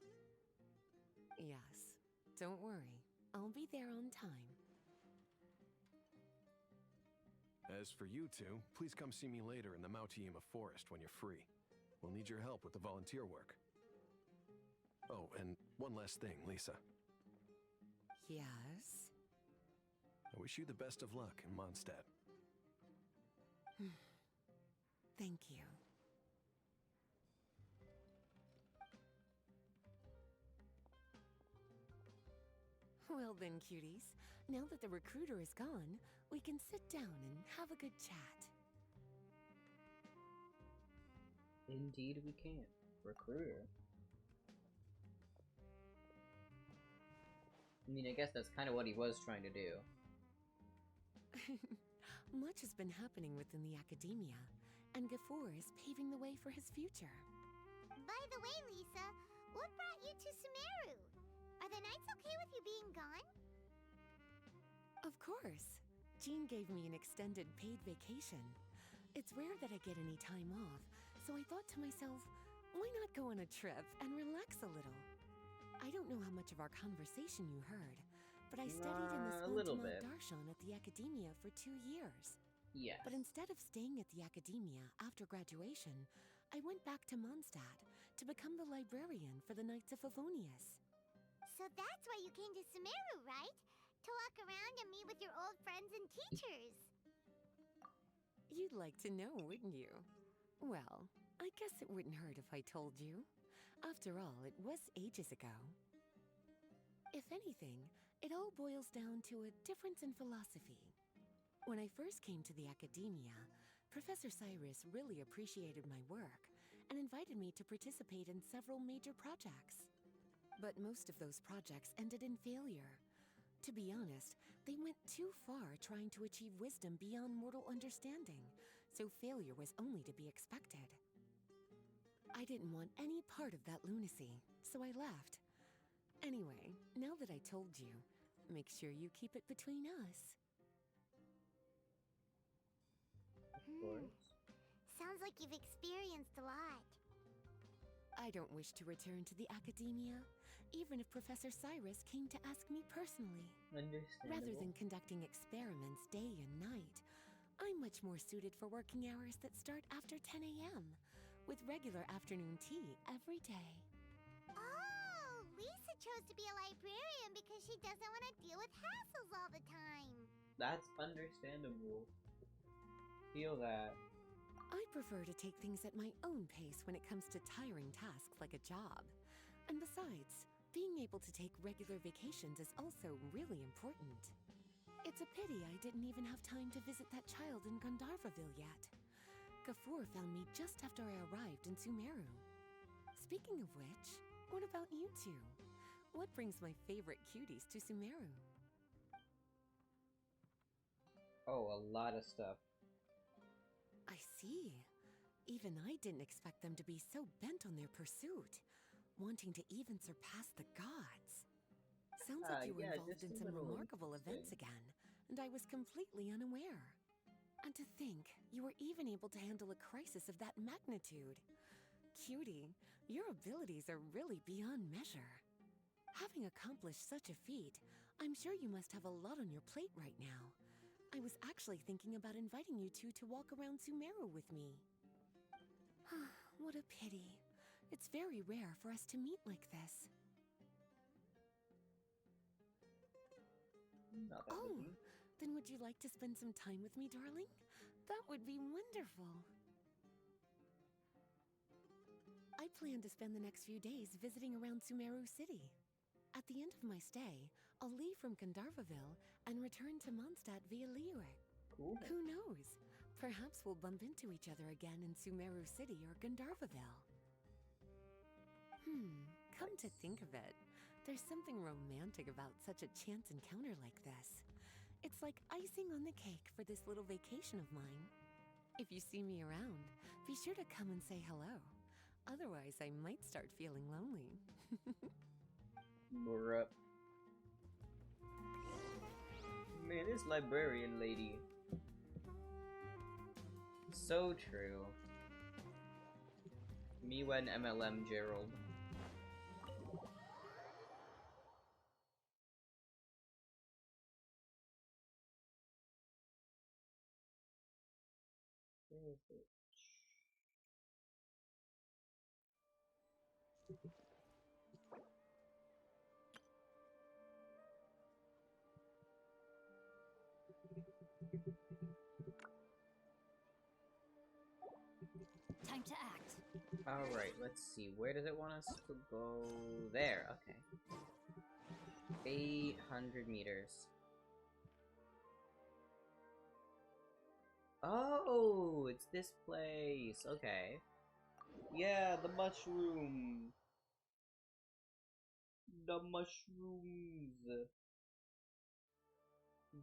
Yes. Don't worry. I'll be there on time. As for you two, please come see me later in the Mautiima Forest when you're free. We'll need your help with the volunteer work. Oh, and one last thing, Lisa. Yes? I wish you the best of luck in Mondstadt. Thank you. Well then, cuties. Now that the recruiter is gone, we can sit down and have a good chat. Indeed we can. Recruiter. I mean, I guess that's kind of what he was trying to do. Much has been happening within the academia, and Gafoor is paving the way for his future. By the way, Lisa, what brought you to Sumeru? Are the Knights okay with you being gone? Of course. Jean gave me an extended paid vacation. It's rare that I get any time off, so I thought to myself, why not go on a trip and relax a little? I don't know how much of our conversation you heard, but I studied in the A little Spontamount bit. Darshan at the academia for 2 years. Yes. But instead of staying at the academia after graduation, I went back to Mondstadt to become the librarian for the Knights of Favonius. So that's why you came to Sumeru, right? To walk around and meet with your old friends and teachers. You'd like to know, wouldn't you? Well, I guess it wouldn't hurt if I told you. After all, it was ages ago. If anything, it all boils down to a difference in philosophy. When I first came to the academia, Professor Cyrus really appreciated my work and invited me to participate in several major projects. But most of those projects ended in failure. To be honest, they went too far trying to achieve wisdom beyond mortal understanding, so failure was only to be expected. I didn't want any part of that lunacy, so I left. Anyway, now that I told you, make sure you keep it between us. Of course. Sounds like you've experienced a lot. I don't wish to return to the academia, even if Professor Cyrus came to ask me personally. Understandable. Rather than conducting experiments day and night, I'm much more suited for working hours that start after 10 a.m., with regular afternoon tea every day. Oh, Lisa chose to be a librarian because she doesn't want to deal with hassles all the time. That's understandable. Feel that. I prefer to take things at my own pace when it comes to tiring tasks like a job. And besides, being able to take regular vacations is also really important. It's a pity I didn't even have time to visit that child in Gandharvaville yet. Gafoor found me just after I arrived in Sumeru. Speaking of which, what about you two? What brings my favorite cuties to Sumeru? Oh, a lot of stuff. I see. Even I didn't expect them to be so bent on their pursuit, wanting to even surpass the gods. Sounds like you were yeah, involved just in seemed some a little remarkable events interesting. again, and I was completely unaware. And to think, you were even able to handle a crisis of that magnitude. Cutie, your abilities are really beyond measure. Having accomplished such a feat, I'm sure you must have a lot on your plate right now. I was actually thinking about inviting you two to walk around Sumeru with me. What a pity. It's very rare for us to meet like this. Not that Oh, biggie. then would you like to spend some time with me, darling? That would be wonderful. I plan to spend the next few days visiting around Sumeru City. At the end of my stay, I'll leave from Gandharvaville and return to Mondstadt via Liyue. Cool. Who knows? Perhaps we'll bump into each other again in Sumeru City or Gandharvaville. Come to think of it, there's something romantic about such a chance encounter like this. It's like icing on the cake for this little vacation of mine. If you see me around, be sure to come and say hello. Otherwise, I might start feeling lonely. Bruh. Man, this librarian lady. So true. Miwa and MLM Gerald. Where is it? Time to act. Alright, let's see. Where does it want us to go? There, okay. 800 meters. Oh, it's this place. Okay. Yeah, the mushroom. The mushrooms.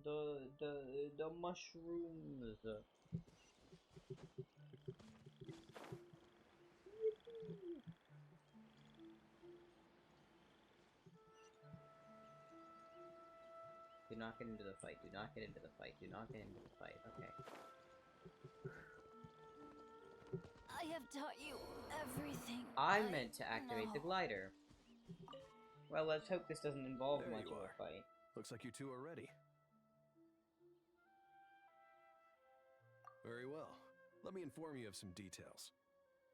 The mushrooms. Do not get into the fight. Do not get into the fight. Do not get into the fight. Okay. I have taught you everything. I meant to activate the know. glider. Well, let's hope this doesn't involve There much you of a are. fight. Looks like you two are ready. Very well. Let me inform you of some details.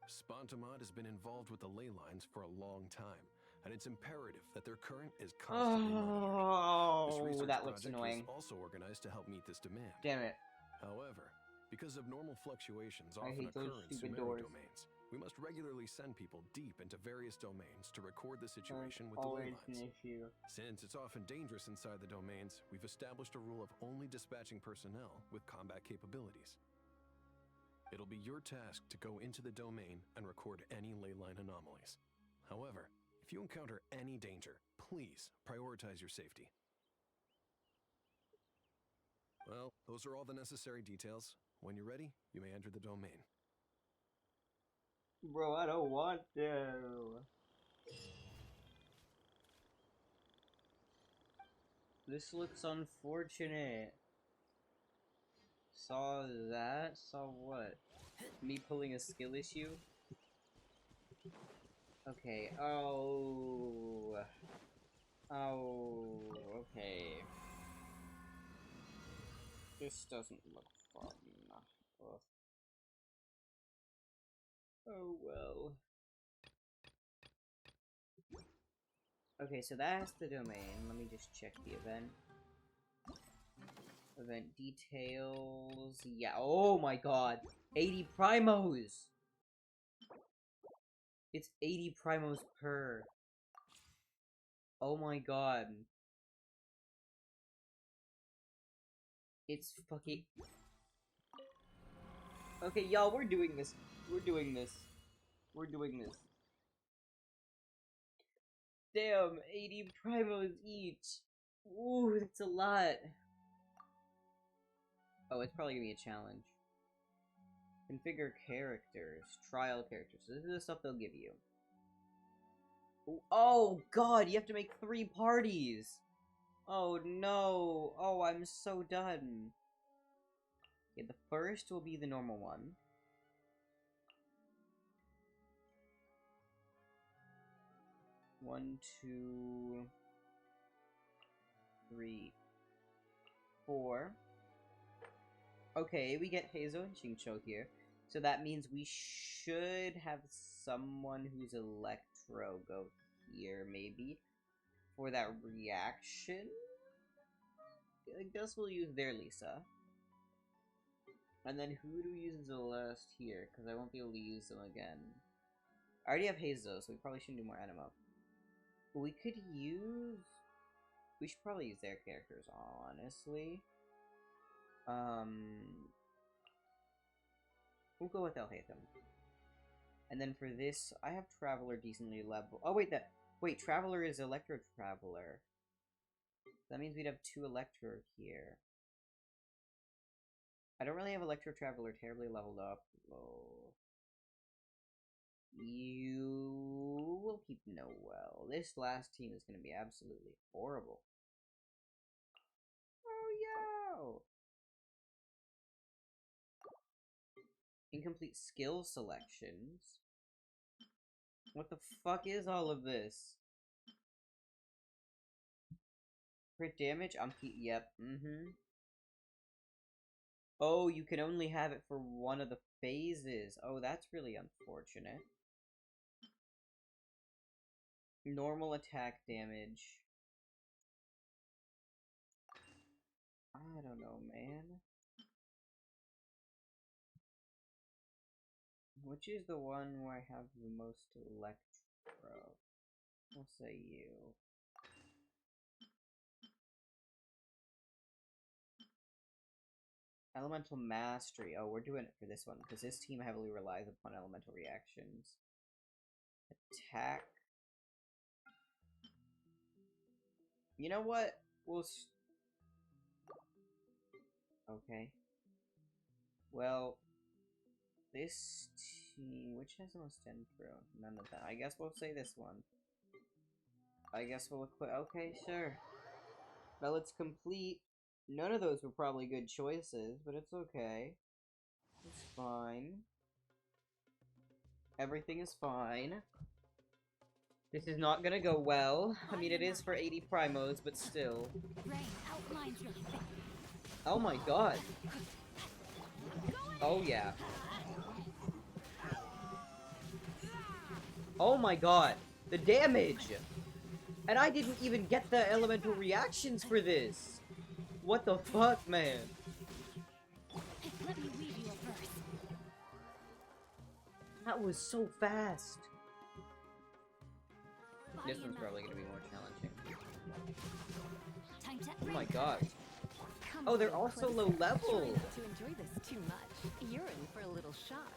Spontamod has been involved with the ley lines for a long time, and it's imperative that their current is constantly monitored. This Oh, research that looks project annoying. was also organized to help meet this demand. Damn it. However, because abnormal fluctuations I often hate those occur in stupid Sumeru doors. domains, we must regularly send people deep into various domains to record the That's situation with the ley always an lines. issue. Since it's often dangerous inside the domains, we've established a rule of only dispatching personnel with combat capabilities. It'll be your task to go into the domain and record any ley line anomalies. However, if you encounter any danger, please prioritize your safety. Well, those are all the necessary details. When you're ready, you may enter the domain. Bro, I don't want to. This looks unfortunate. Saw that? Saw what? Me pulling a skill issue? Okay, oh. Oh, okay. This doesn't look fun. Ugh. Oh well. Okay, so that's the domain. Let me just check the event. Event details. Yeah, oh my god. 80 primos! It's 80 primos per. Oh my god. It's fucking... Okay, y'all, we're doing this. We're doing this. We're doing this. Damn, 80 primos each. Ooh, that's a lot. Oh, it's probably gonna be a challenge. Configure characters. Trial characters. So this is the stuff they'll give you. Ooh, oh god, you have to make 3 parties! Oh no! Oh, I'm so done. Okay, the first will be the normal one. One, 2, 3, 4. Okay, we get Heizo and Xingqiu here. So that means we should have someone who's Electro go here, maybe. For that reaction? I guess we'll use their Lisa. And then who do we use as the last here? Because I won't be able to use them again. I already have Heizo, so we probably shouldn't do more anima. We could use... We should probably use their characters, honestly. We'll go with Alhaitham. And then for this, I have Traveler decently level. Oh wait, Wait, Traveler is Electro Traveler. That means we'd have 2 Electro here. I don't really have Electro Traveler terribly leveled up. Oh. You will keep Noel. This last team is going to be absolutely horrible. Oh, yo! Incomplete skill selections. What the fuck is all of this? Crit damage? Yep, Oh, you can only have it for one of the phases. Oh, that's really unfortunate. Normal attack damage. I don't know, man. Which is the one where I have the most electro? I'll say you. Elemental Mastery. Oh, we're doing it for this one, because this team heavily relies upon elemental reactions. Attack. You know what? We'll... Okay. Well, this team... Which has the most Throw? None of that. I guess we'll say this one. I guess we'll equip... Okay, sure. Well, it's complete. None of those were probably good choices, but it's okay. It's fine. Everything is fine. This is not gonna go well. I mean, it is for 80 primos, but still. Oh my god. Oh yeah. Oh my god. The damage! And I didn't even get the elemental reactions for this! What the fuck, man? Let me weave you a verse. That was so fast. This one's probably gonna be more challenging. Oh my god. Oh, they're also low level! Try not to enjoy this too much. You're in for a little shock.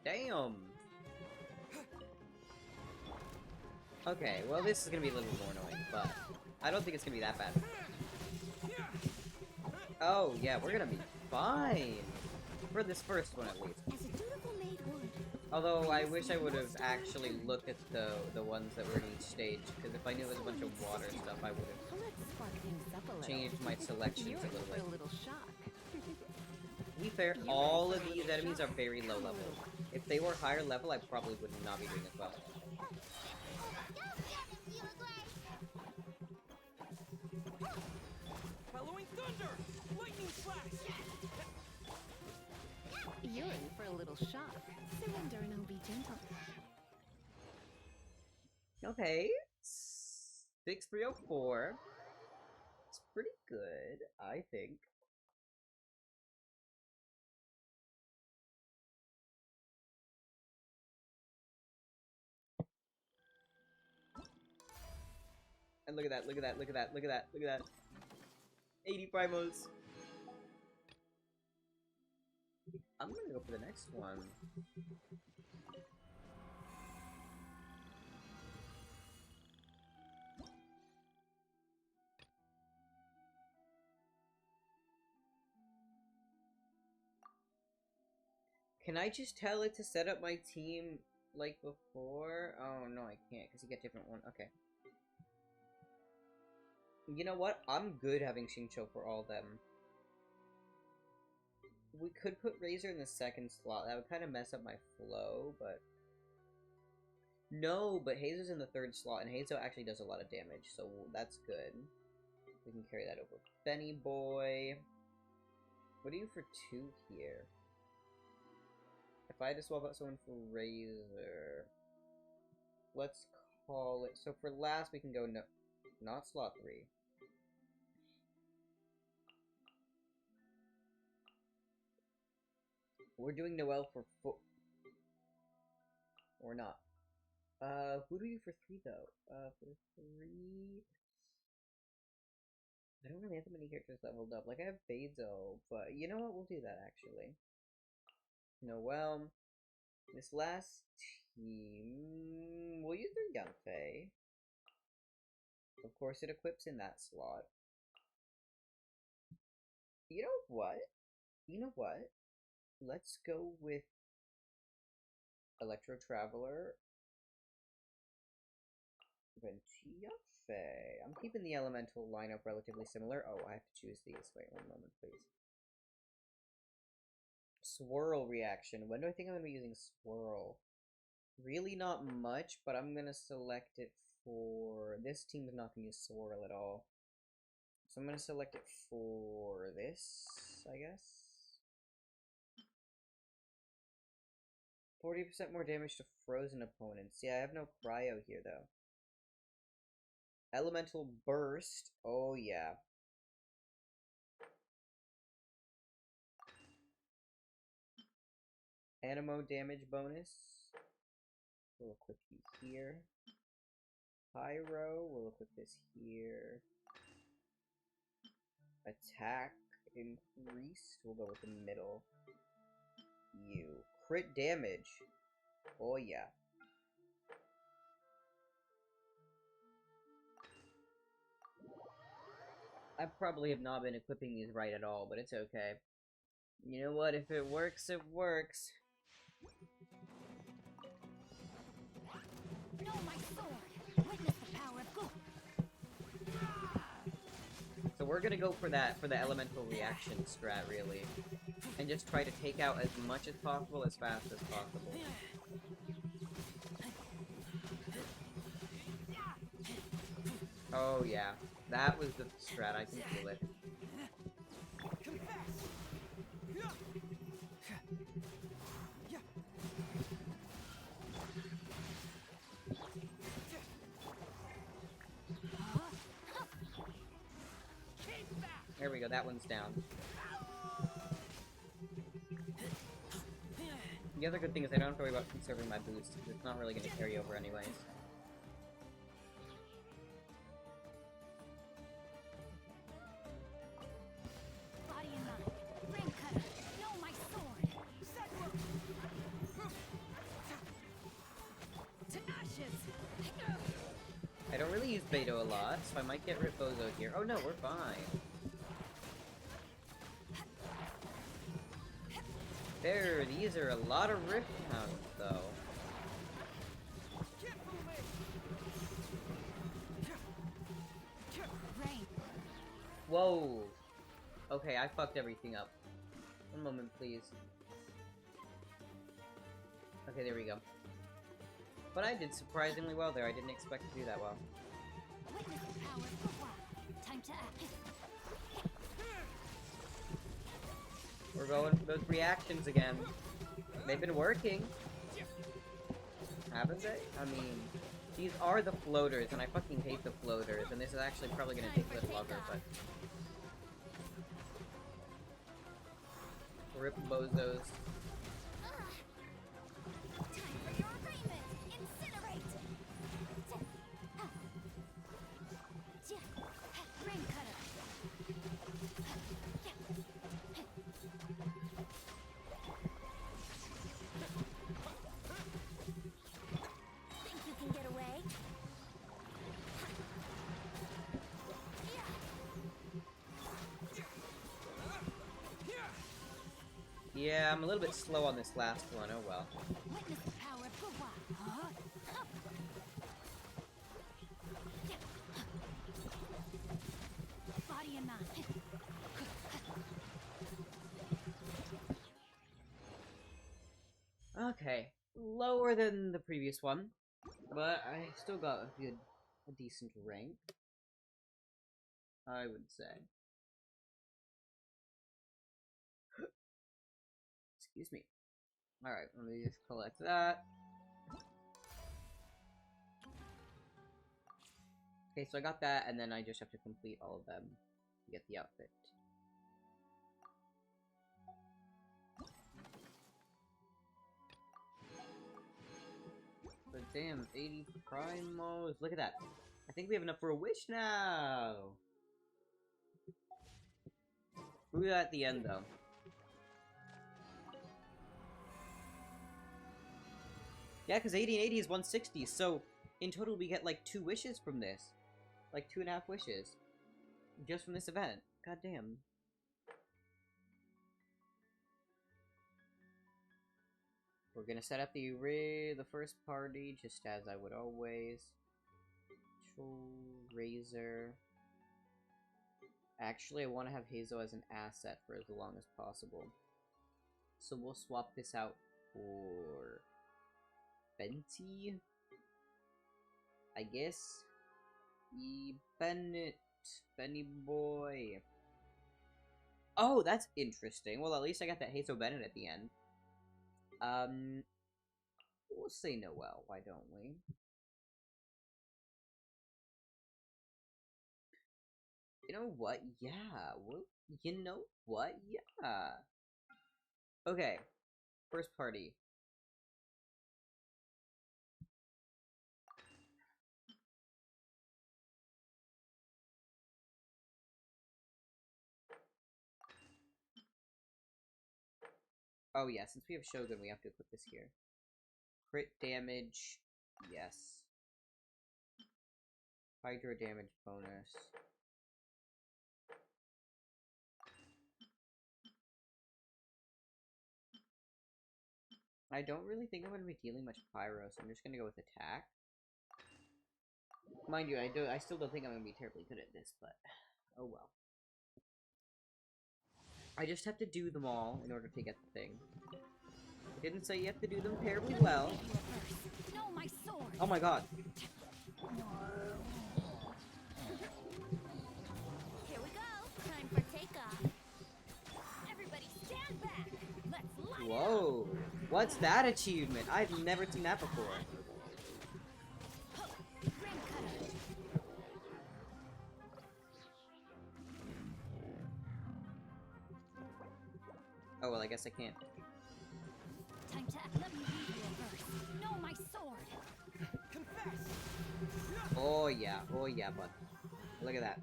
Damn! Okay, well this is gonna be a little more annoying, but I don't think it's gonna be that bad. Oh, yeah, we're gonna be fine! For this first one, at least. As a dutiful maid would. Although, I wish I would have actually looked at the ones that were in each stage, because if I knew it was a bunch of water stuff, I would Let's spark things up a have little. changed my selections You're a in little for bit. a little shock. To be fair, all of these enemies are very low level. If they were higher level, I probably would not be doing as well. Following thunder! Lightning flash! You're in for a little shock. Surrender and I'll be gentle. Okay. 6304. It's pretty good, I think. And look at that, look at that, look at that, look at that, look at that. 80 primos. I'm gonna go for the next one. Can I just tell it to set up my team like before? Oh, no, I can't, because you get different one. Okay. You know what? I'm good having Xingqiu for all of them. We could put Razor in the second slot. That would kind of mess up my flow, but... No, but Hazo's in the third slot, and Hazo actually does a lot of damage, so that's good. We can carry that over. Benny Boy. What do you for 2 here? If I had to swap out someone for Razor... Let's call it... So for last, we can go no... Not slot 3. We're doing Noelle for Or not. Who do we do for 3 though? For 3... I don't really have that many characters leveled up. Like, I have Beidou, but you know what? We'll do that, actually. Noelle. This last team... We'll use their Yunfei. Of course, it equips in that slot. You know what? You know what? Let's go with Electro Traveler. Venti Yunfei. I'm keeping the elemental lineup relatively similar. Oh, I have to choose these. Wait one moment, please. Swirl reaction. When do I think I'm going to be using Swirl? Really not much, but I'm going to select it for... This team's not going to use Swirl at all. So I'm going to select it for this, I guess. 40% more damage to frozen opponents. Yeah, I have no cryo here, though. Elemental Burst. Oh, yeah. Anemo damage bonus. We'll equip you here. Pyro. We'll equip this here. Attack increased. We'll go with the middle. You. Crit damage. Oh, yeah. I probably have not been equipping these right at all, but it's okay. You know what? If it works, it works. No, my sword! Witness the power of Gu! So we're gonna go for that, for the elemental reaction strat, really. And just try to take out as much as possible, as fast as possible. Oh yeah, that was the strat, I can feel it. There we go, that one's down. The other good thing is I don't have to worry about conserving my boost, because it's not really going to carry over anyways. Body and mind. Ring cutter. No, my sword. To ashes. I don't really use Beidou a lot, so I might get Bozo here. Oh no, we're fine. There, these are a lot of Rift Hounds, though. Whoa! Okay, I fucked everything up. One moment, please. Okay, there we go. But I did surprisingly well there. I didn't expect to do that well. Witness the power of Gu. Time to act. We're going for those reactions again. They've been working. Haven't they? I mean, these are the floaters, and I fucking hate the floaters, and this is actually probably gonna take a little longer, but... Rip Bozos. Yeah, I'm a little bit slow on this last one, oh well. Witness the power of Gu. Body and mind. Okay, lower than the previous one, but I still got a decent rank, I would say. Excuse me. Alright, let me just collect that. Okay, so I got that, and then I just have to complete all of them to get the outfit. Damn, 80 primos. Look at that. I think we have enough for a wish now. Who we got at the end, though? Yeah, because 80 and 80 is 160, so in total we get like 2 wishes from this. Like 2.5 wishes. Just from this event. God damn. We're gonna set up the first party, just as I would always. Razor. Actually, I want to have Hazel as an asset for as long as possible. So we'll swap this out for Benty, I guess. Bennett. Benny boy. Oh, that's interesting. Well, at least I got that Hazel Bennett at the end. We'll say Noel, why don't we? You know what? Yeah. Well, you know what? Yeah. Okay. First party. Oh yeah, since we have Shogun, we have to put this here. Crit damage. Yes. Hydro damage bonus. I don't really think I'm going to be dealing much pyro, so I'm just going to go with attack. Mind you, I still don't think I'm going to be terribly good at this, but oh well. I just have to do them all in order to get the thing. I didn't say you have to do them terribly well. Oh my god. Here we go. Time for takeoff. Everybody stand back. Let's light Whoa. What's that achievement? I've never seen that before. Oh well, I guess I can't. Time to let me read you a verse. Know my sword. Confess! Oh yeah, bud. Look at that.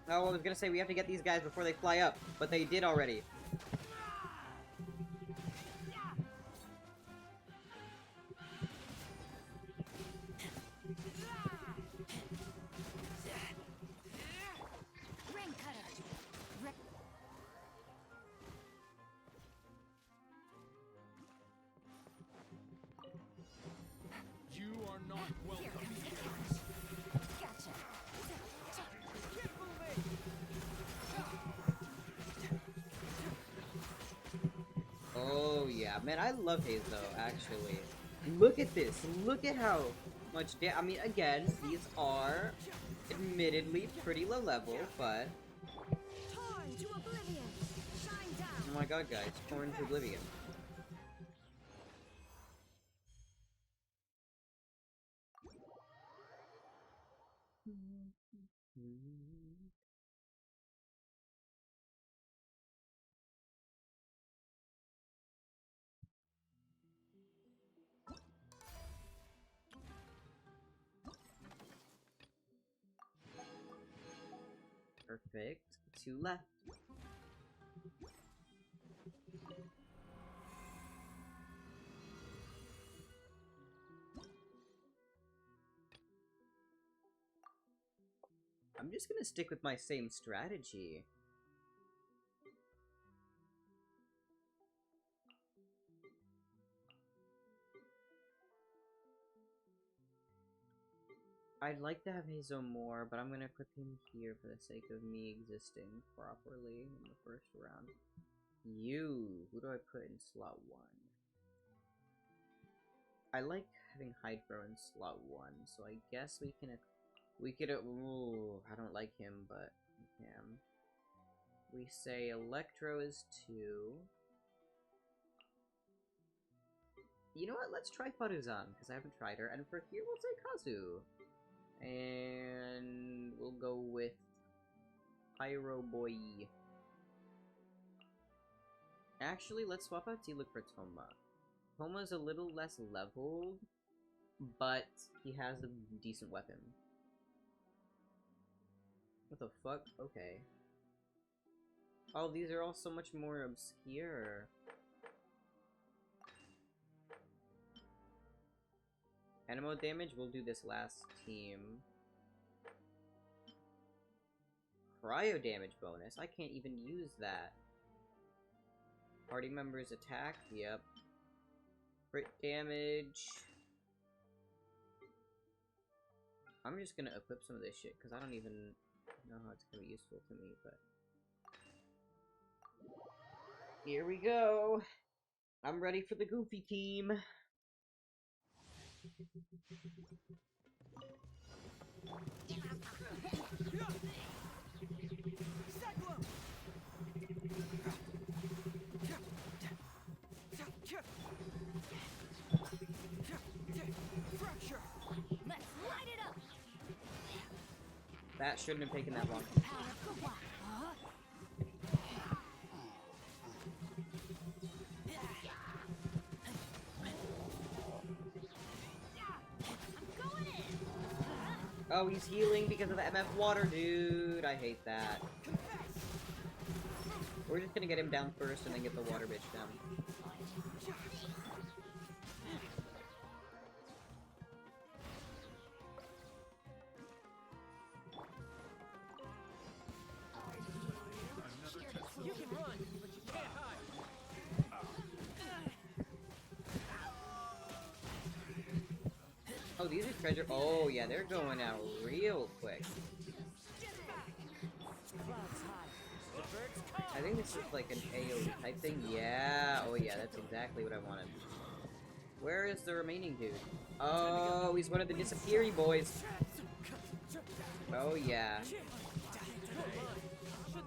Oh, I was gonna say we have to get these guys before they fly up, but they did already. Ring cutter. Rip. You are not welcome. Gotcha. Oh yeah, man, I love Haze though, actually. Look at this. Look at how much I mean, again, these are admittedly pretty low level, but Torn to oblivion. Shine down. oh my god, guys, torn to oblivion. Perfect. 2 left. I'm just gonna stick with my same strategy. I'd like to have Hazo more, but I'm gonna equip him here for the sake of me existing properly in the first round. You! Who do I put in slot 1? I like having Hydro in slot 1, so I guess we could, ooh, I don't like him, but we can. We say Electro is 2. You know what, let's try Faruzan, because I haven't tried her, and for here we'll say Kazu. And we'll go with Pyro Boy. Actually, let's swap out T-Look for Toma. Homa's a little less leveled, but he has a decent weapon. What the fuck? Okay. Oh, these are all so much more obscure. Animo damage, we'll do this last team. Cryo damage bonus, I can't even use that. Party members attack, yep. Crit damage. I'm just gonna equip some of this shit, because I don't even know how it's gonna be useful to me, but... Here we go! I'm ready for the Goofy team! That shouldn't have taken that long. Oh, he's healing because of the MF water, dude. I hate that. We're just gonna get him down first and then get the water bitch down. You can run, but you can't hide. Oh, these are treasure. Oh, yeah, they're going out real quick. I think this is like an AoE type thing. Yeah. Oh, yeah, that's exactly what I wanted. Where is the remaining dude? Oh, he's one of the disappeary boys. Oh, yeah. Shouldn't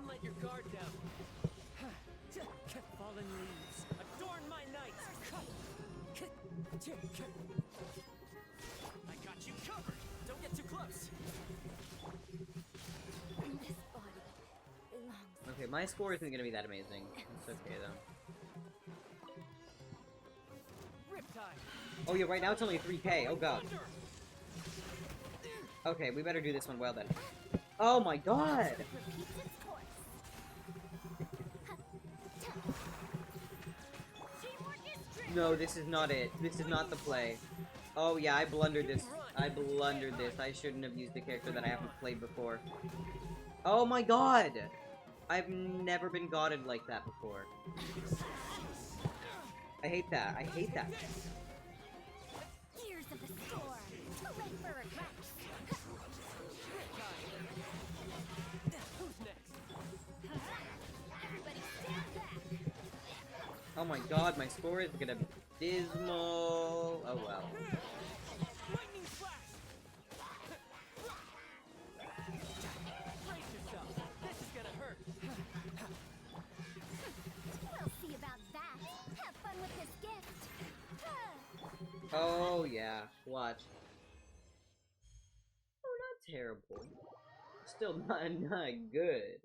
let your guard down. Fallen leaves, adorn my night. I got you covered. Don't get too close. This body belongs. Okay, my score isn't gonna be that amazing. It's okay, though. Riptide. Oh, yeah, right now it's only 3k. Oh, God. Okay, we better do this one well, then. Oh, my God! Repeats its course. Teamwork is true. No, this is not it. This is not the play. Oh, yeah, I blundered this. I blundered this. I shouldn't have used a character that I haven't played before. Oh, my God! I've never been godded like that before. I hate that. I hate that. Years of the storm. Too late for regrets. Who's next? Everybody stand back. Oh my God, my score is gonna be dismal. Oh well. Lightning flash. Brace yourself. This is gonna hurt. We'll see about that. Have fun with this gift. Oh yeah, watch. Oh, not terrible. Still not good.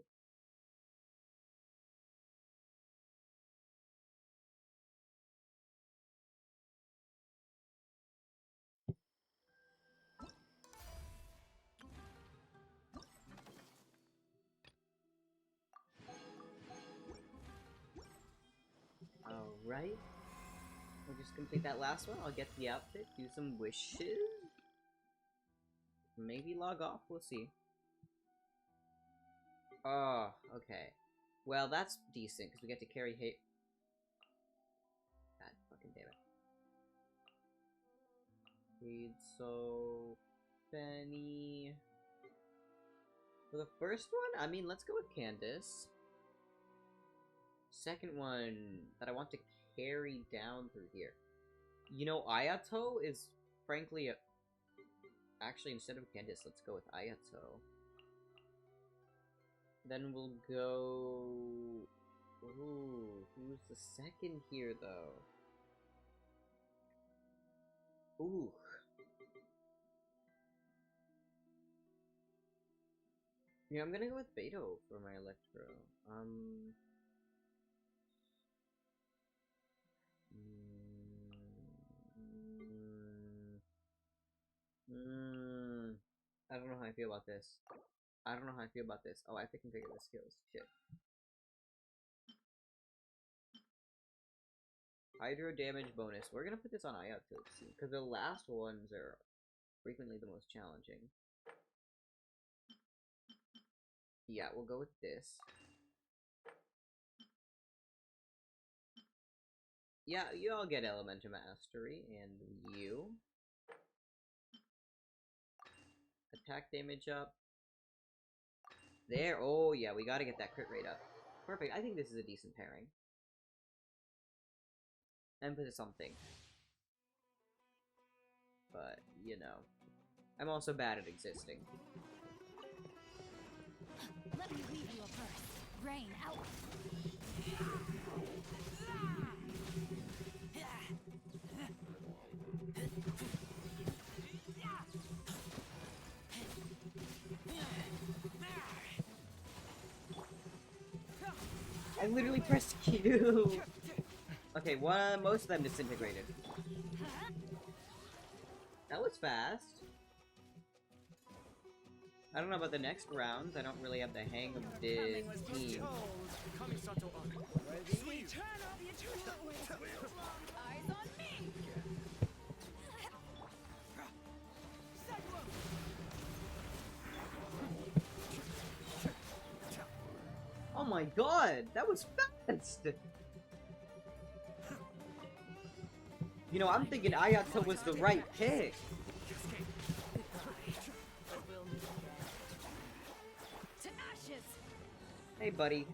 Alright. We'll just complete that last one. I'll get the outfit, do some wishes. Maybe log off, we'll see. Oh, okay. Well, that's decent, because we get to carry hate. God fucking damn it. Paid so... Benny... For the first one, I mean, let's go with Candace. Second one that I want to carry down through here. You know, Ayato is frankly a... Actually, instead of Candace, let's go with Ayato. Then we'll go... Ooh, who's the second here, though? Ooh. Yeah, I'm gonna go with Beto for my Electro. I feel about this. I don't know how I feel about this. Oh, I have to configure the skills. Shit. Hydro damage bonus. We're gonna put this on Ayato because the last ones are frequently the most challenging. Yeah, we'll go with this. Yeah, you all get Elemental Mastery, and you. Attack damage up. There, oh yeah, we gotta get that crit rate up. Perfect, I think this is a decent pairing. Emphasis something. But, you know. I'm also bad at existing. Let me leave you a purse. Rain out. I literally pressed Q. Okay, most of them disintegrated. That was fast. I don't know about the next rounds. I don't really have the hang of this team. Eyes on me. Oh my god, that was fast! You know, I'm thinking Ayato was the right pick. To ashes. Hey, buddy.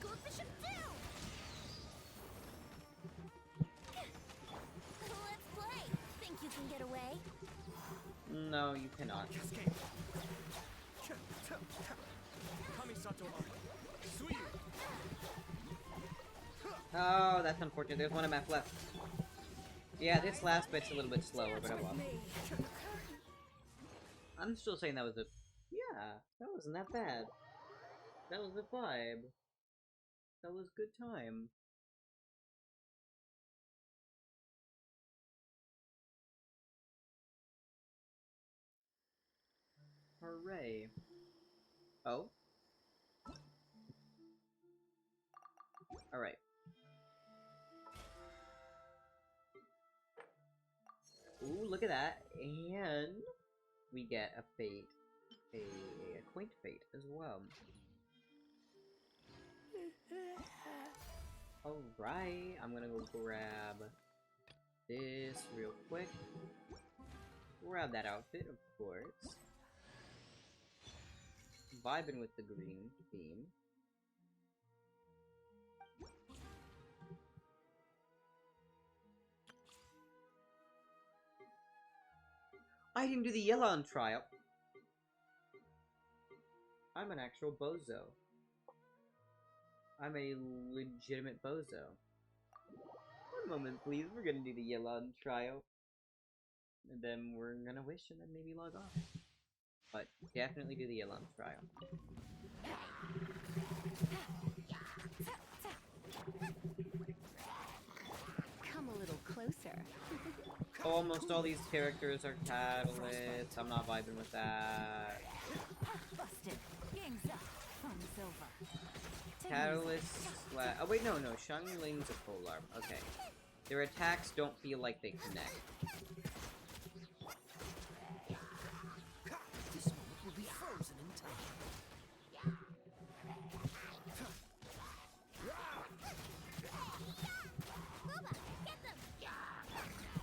Go Bishop down. Let's play. Think you can get away? No, you cannot. Oh, that's unfortunate. There's one map left. Yeah, this last bit's a little bit slower, but oh well. I'm still saying that was a... Yeah, that wasn't that bad. That was a vibe. That was good time. Hooray. Oh? Alright. Ooh, look at that. And we get a fate. A quaint fate as well. Alright, I'm gonna go grab this real quick. Grab that outfit, of course. Vibing with the green theme. I didn't do the Yellon trial. I'm an actual bozo. I'm a legitimate bozo. One moment, please. We're gonna do the Yellon trial. And then we're gonna wish and then maybe log off. But definitely do the Yellon trial. Come a little closer. Almost all these characters are catalysts. I'm not vibing with that. Busted. Game's up. Fun's over. Catalyst. Oh wait, no. Xiangling's a polearm. Okay. Their attacks don't feel like they connect. This moment will be frozen in time. Booba, get them.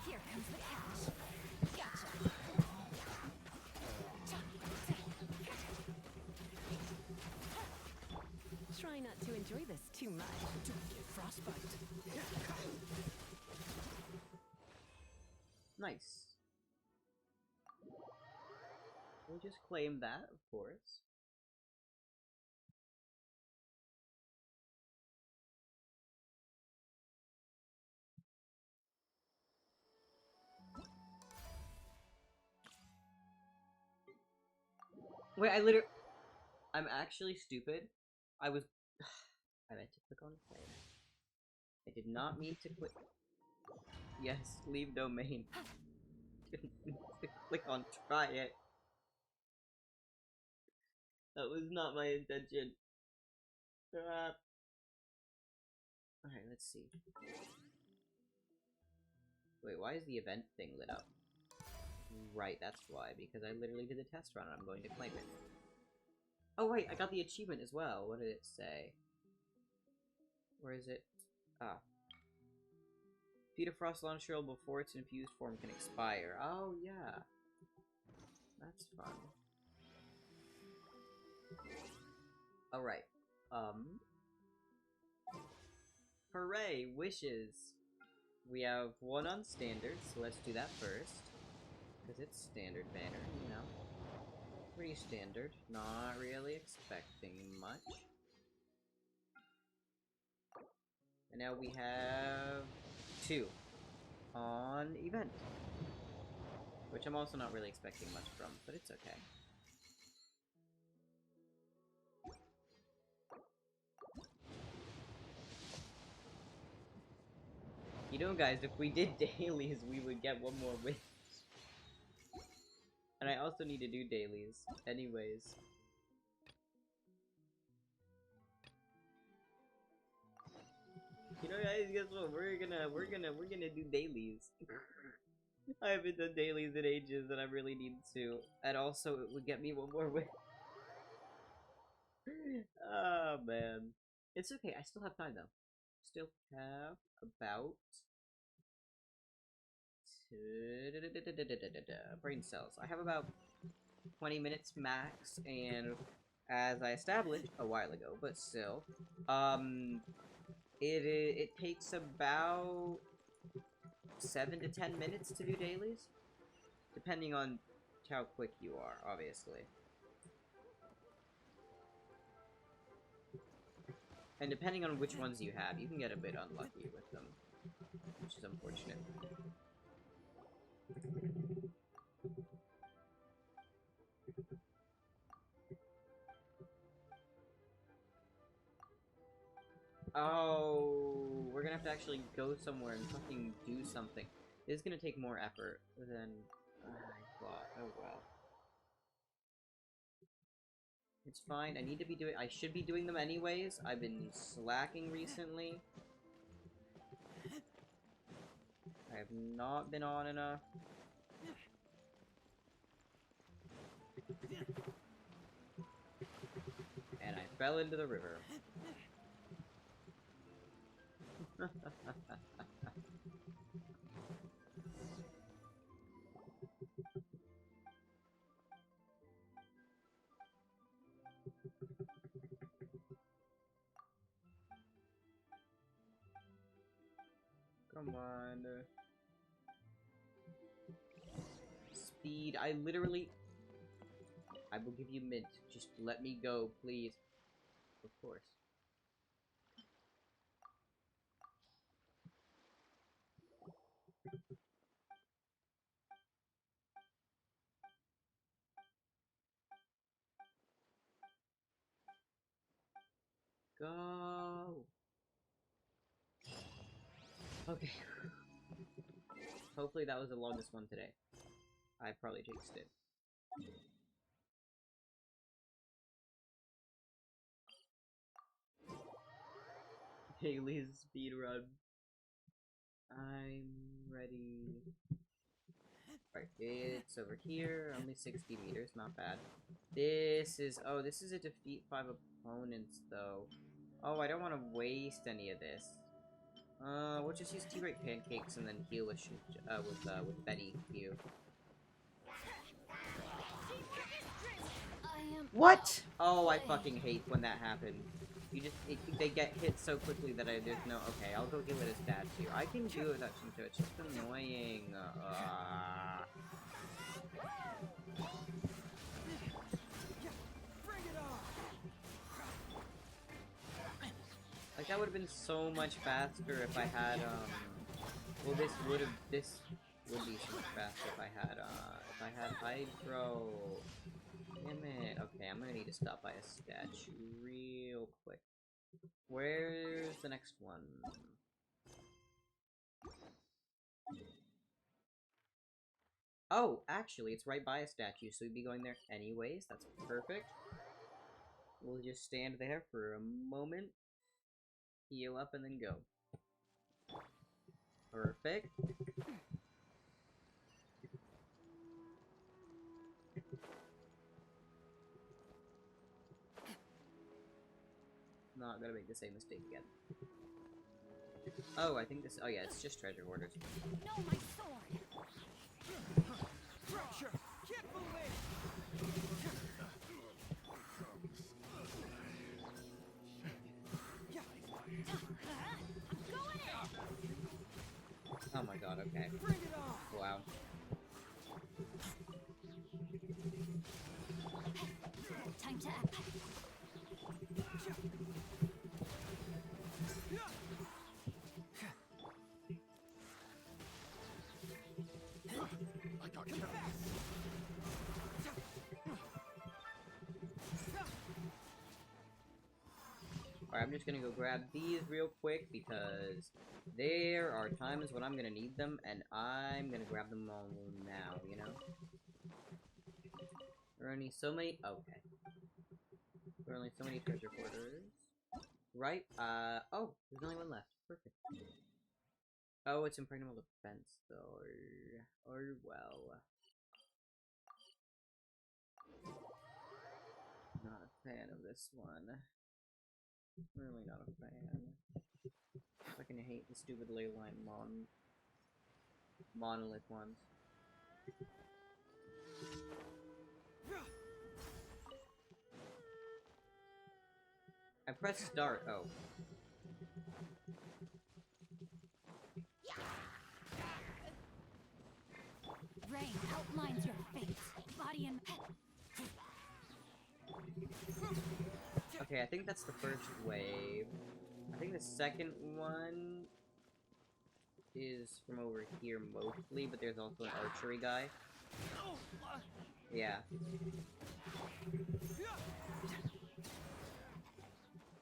Here comes the catch. Gotcha. Try not to enjoy this too much. Don't get frostbite. Nice. We'll just claim that, of course. Wait, I'm actually stupid. I meant to click on play. I did not mean to click. Yes, leave domain. Didn't mean to click on try it. That was not my intention. Alright, let's see. Wait, why is the event thing lit up? Right, that's why, because I literally did the test run and I'm going to claim it. Oh wait, I got the achievement as well. What did it say? Where is it? Ah. Defeat a frost launcher before its infused form can expire. Oh yeah. That's fun. Alright. Hooray! Wishes! We have one on standard, so let's do that first. Because it's standard banner, you know. Pretty standard. Not really expecting much. And now we have 2 on event. Which I'm also not really expecting much from, but it's okay. You know, guys, if we did dailies, we would get one more wish. And I also need to do dailies. Anyways. You know, guys, guess what? We're gonna do dailies. I haven't done dailies in ages, and I really need to. And also, it would get me one more win. Oh, man. It's okay, I still have time, though. Still have about... brain cells. I have about 20 minutes max, and as I established a while ago, but still, it takes about 7 to 10 minutes to do dailies, depending on how quick you are, obviously. And depending on which ones you have, you can get a bit unlucky with them, which is unfortunate. Oh, we're gonna have to actually go somewhere and fucking do something. This is gonna take more effort than I thought. Oh well. It's fine. I need to be doing. I should be doing them anyways. I've been slacking recently. I have not been on enough. And I fell into the river. Come on. Speed. I will give you mint. Just let me go, please. Of course. Go! Okay. Hopefully that was the longest one today. I probably jinxed it. Haley's speedrun. I'm ready. Right, it's over here. Only 60 meters, not bad. This is... oh, this is a defeat 5 opponents, though. Oh, I don't want to waste any of this. We'll just use T-Rate Pancakes and then heal with Betty Q. What? Oh, I fucking hate when that happens. You just, they get hit so quickly that there's no, okay, I'll go get rid of statue. I can do it without Shinto, it's just annoying. Like, that would have been so much faster if I had, well, this would be so much faster if I had Hydro. Damn it. Okay, I'm gonna need to stop by a statue real quick. Where's the next one? Oh, actually, it's right by a statue, so we'd be going there anyways. That's perfect. We'll just stand there for a moment, heal up, and then go. Perfect. Not gonna make the same mistake again. Oh, I think this. Oh yeah, it's just treasure orders. No, my sword! Pressure! Get moving! Going in! Oh my god, okay. Bring it on! Wow. Time to act. I got killed. Alright, I'm just gonna go grab these real quick because there are times when I'm gonna need them, and I'm gonna grab them all now, you know? There are only so many. Okay. There are only so many treasure quarters. Right? Oh, there's only one left. Perfect. Oh, it's impregnable defense, though. Or well. Not a fan of this one. Really not a fan. Fucking hate the stupid ley line monolith ones. I pressed start. Oh. Rain outlines your fate. Body and Okay, I think that's the first wave. I think the second one is from over here mostly, but there's also an archery guy. Yeah.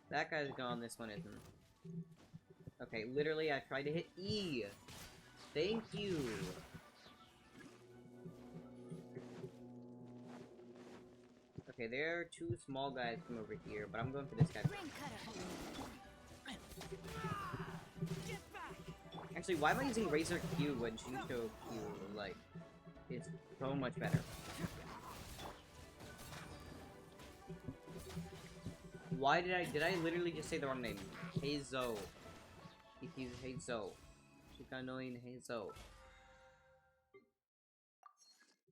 That guy's gone, this one isn't. Okay, literally I tried to hit E! Thank you! Okay, there are two small guys from over here, but I'm going for this guy. rain cutter. Get back! Actually, why am I using Razor Q when Shinto Q, like, is so much better? Why did I literally just say the wrong name? Heizo. He's Heizo. Shikanoin Heizo.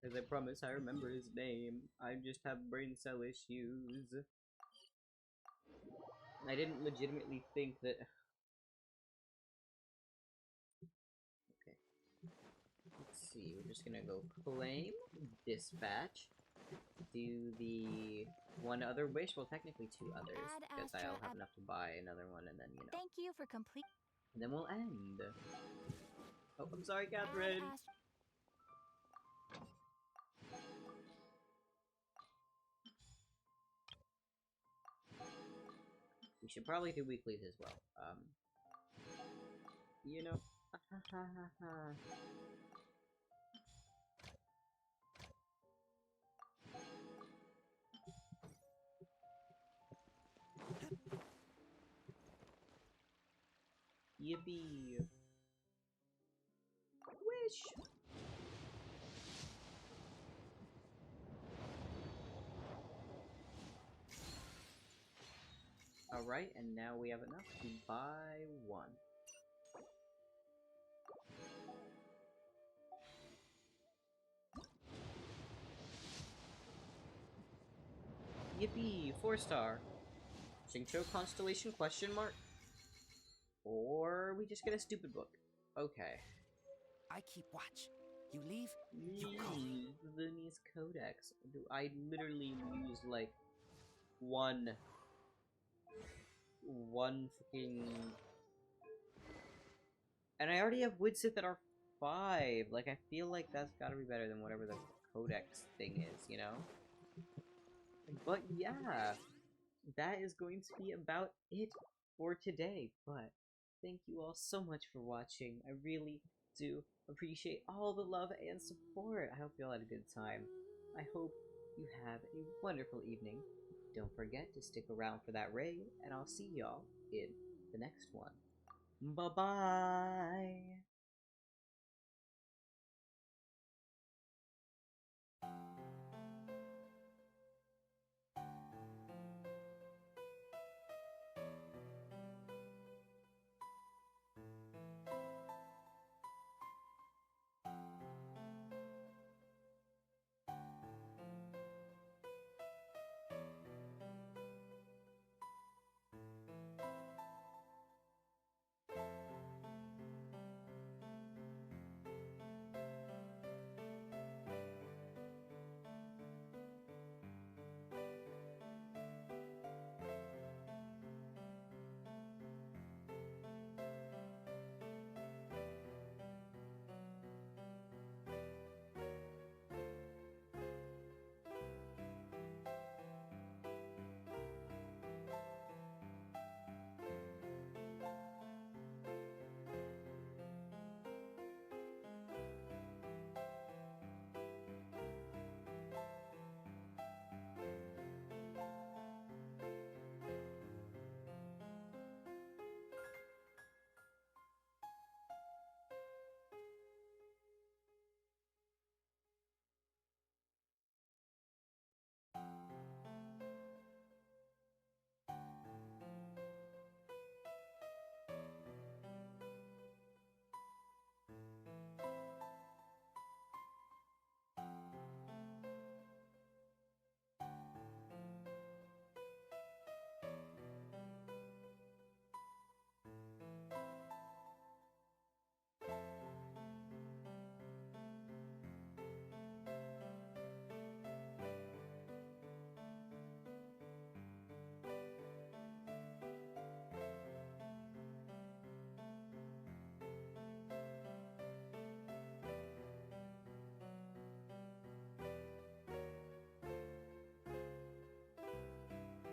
As I promise, I remember his name. I just have brain cell issues. I didn't legitimately think that... Okay. Let's see, we're just gonna go claim, dispatch, do the one other wish, well technically two others, Ad because Astra I'll have ab- enough to buy another one and then, you know. Thank you for complete. And then we'll end. Oh, I'm sorry, Catherine! We should probably do weeklies as well. You know. Yippee! Wish! Alright, and now we have enough to buy one. Yippee! 4-star! Xingqiu Constellation question mark? Or we just get a stupid book. Okay. I keep watch. You leave, you call me. The Nis Codex. I literally use like one freaking... And I already have Widsith at R5. Like, I feel like that's gotta be better than whatever the Codex thing is, you know? But yeah, that is going to be about it for today, but thank you all so much for watching. I really do appreciate all the love and support. I hope you all had a good time. I hope you have a wonderful evening. Don't forget to stick around for that raid, and I'll see y'all in the next one. Bye-bye!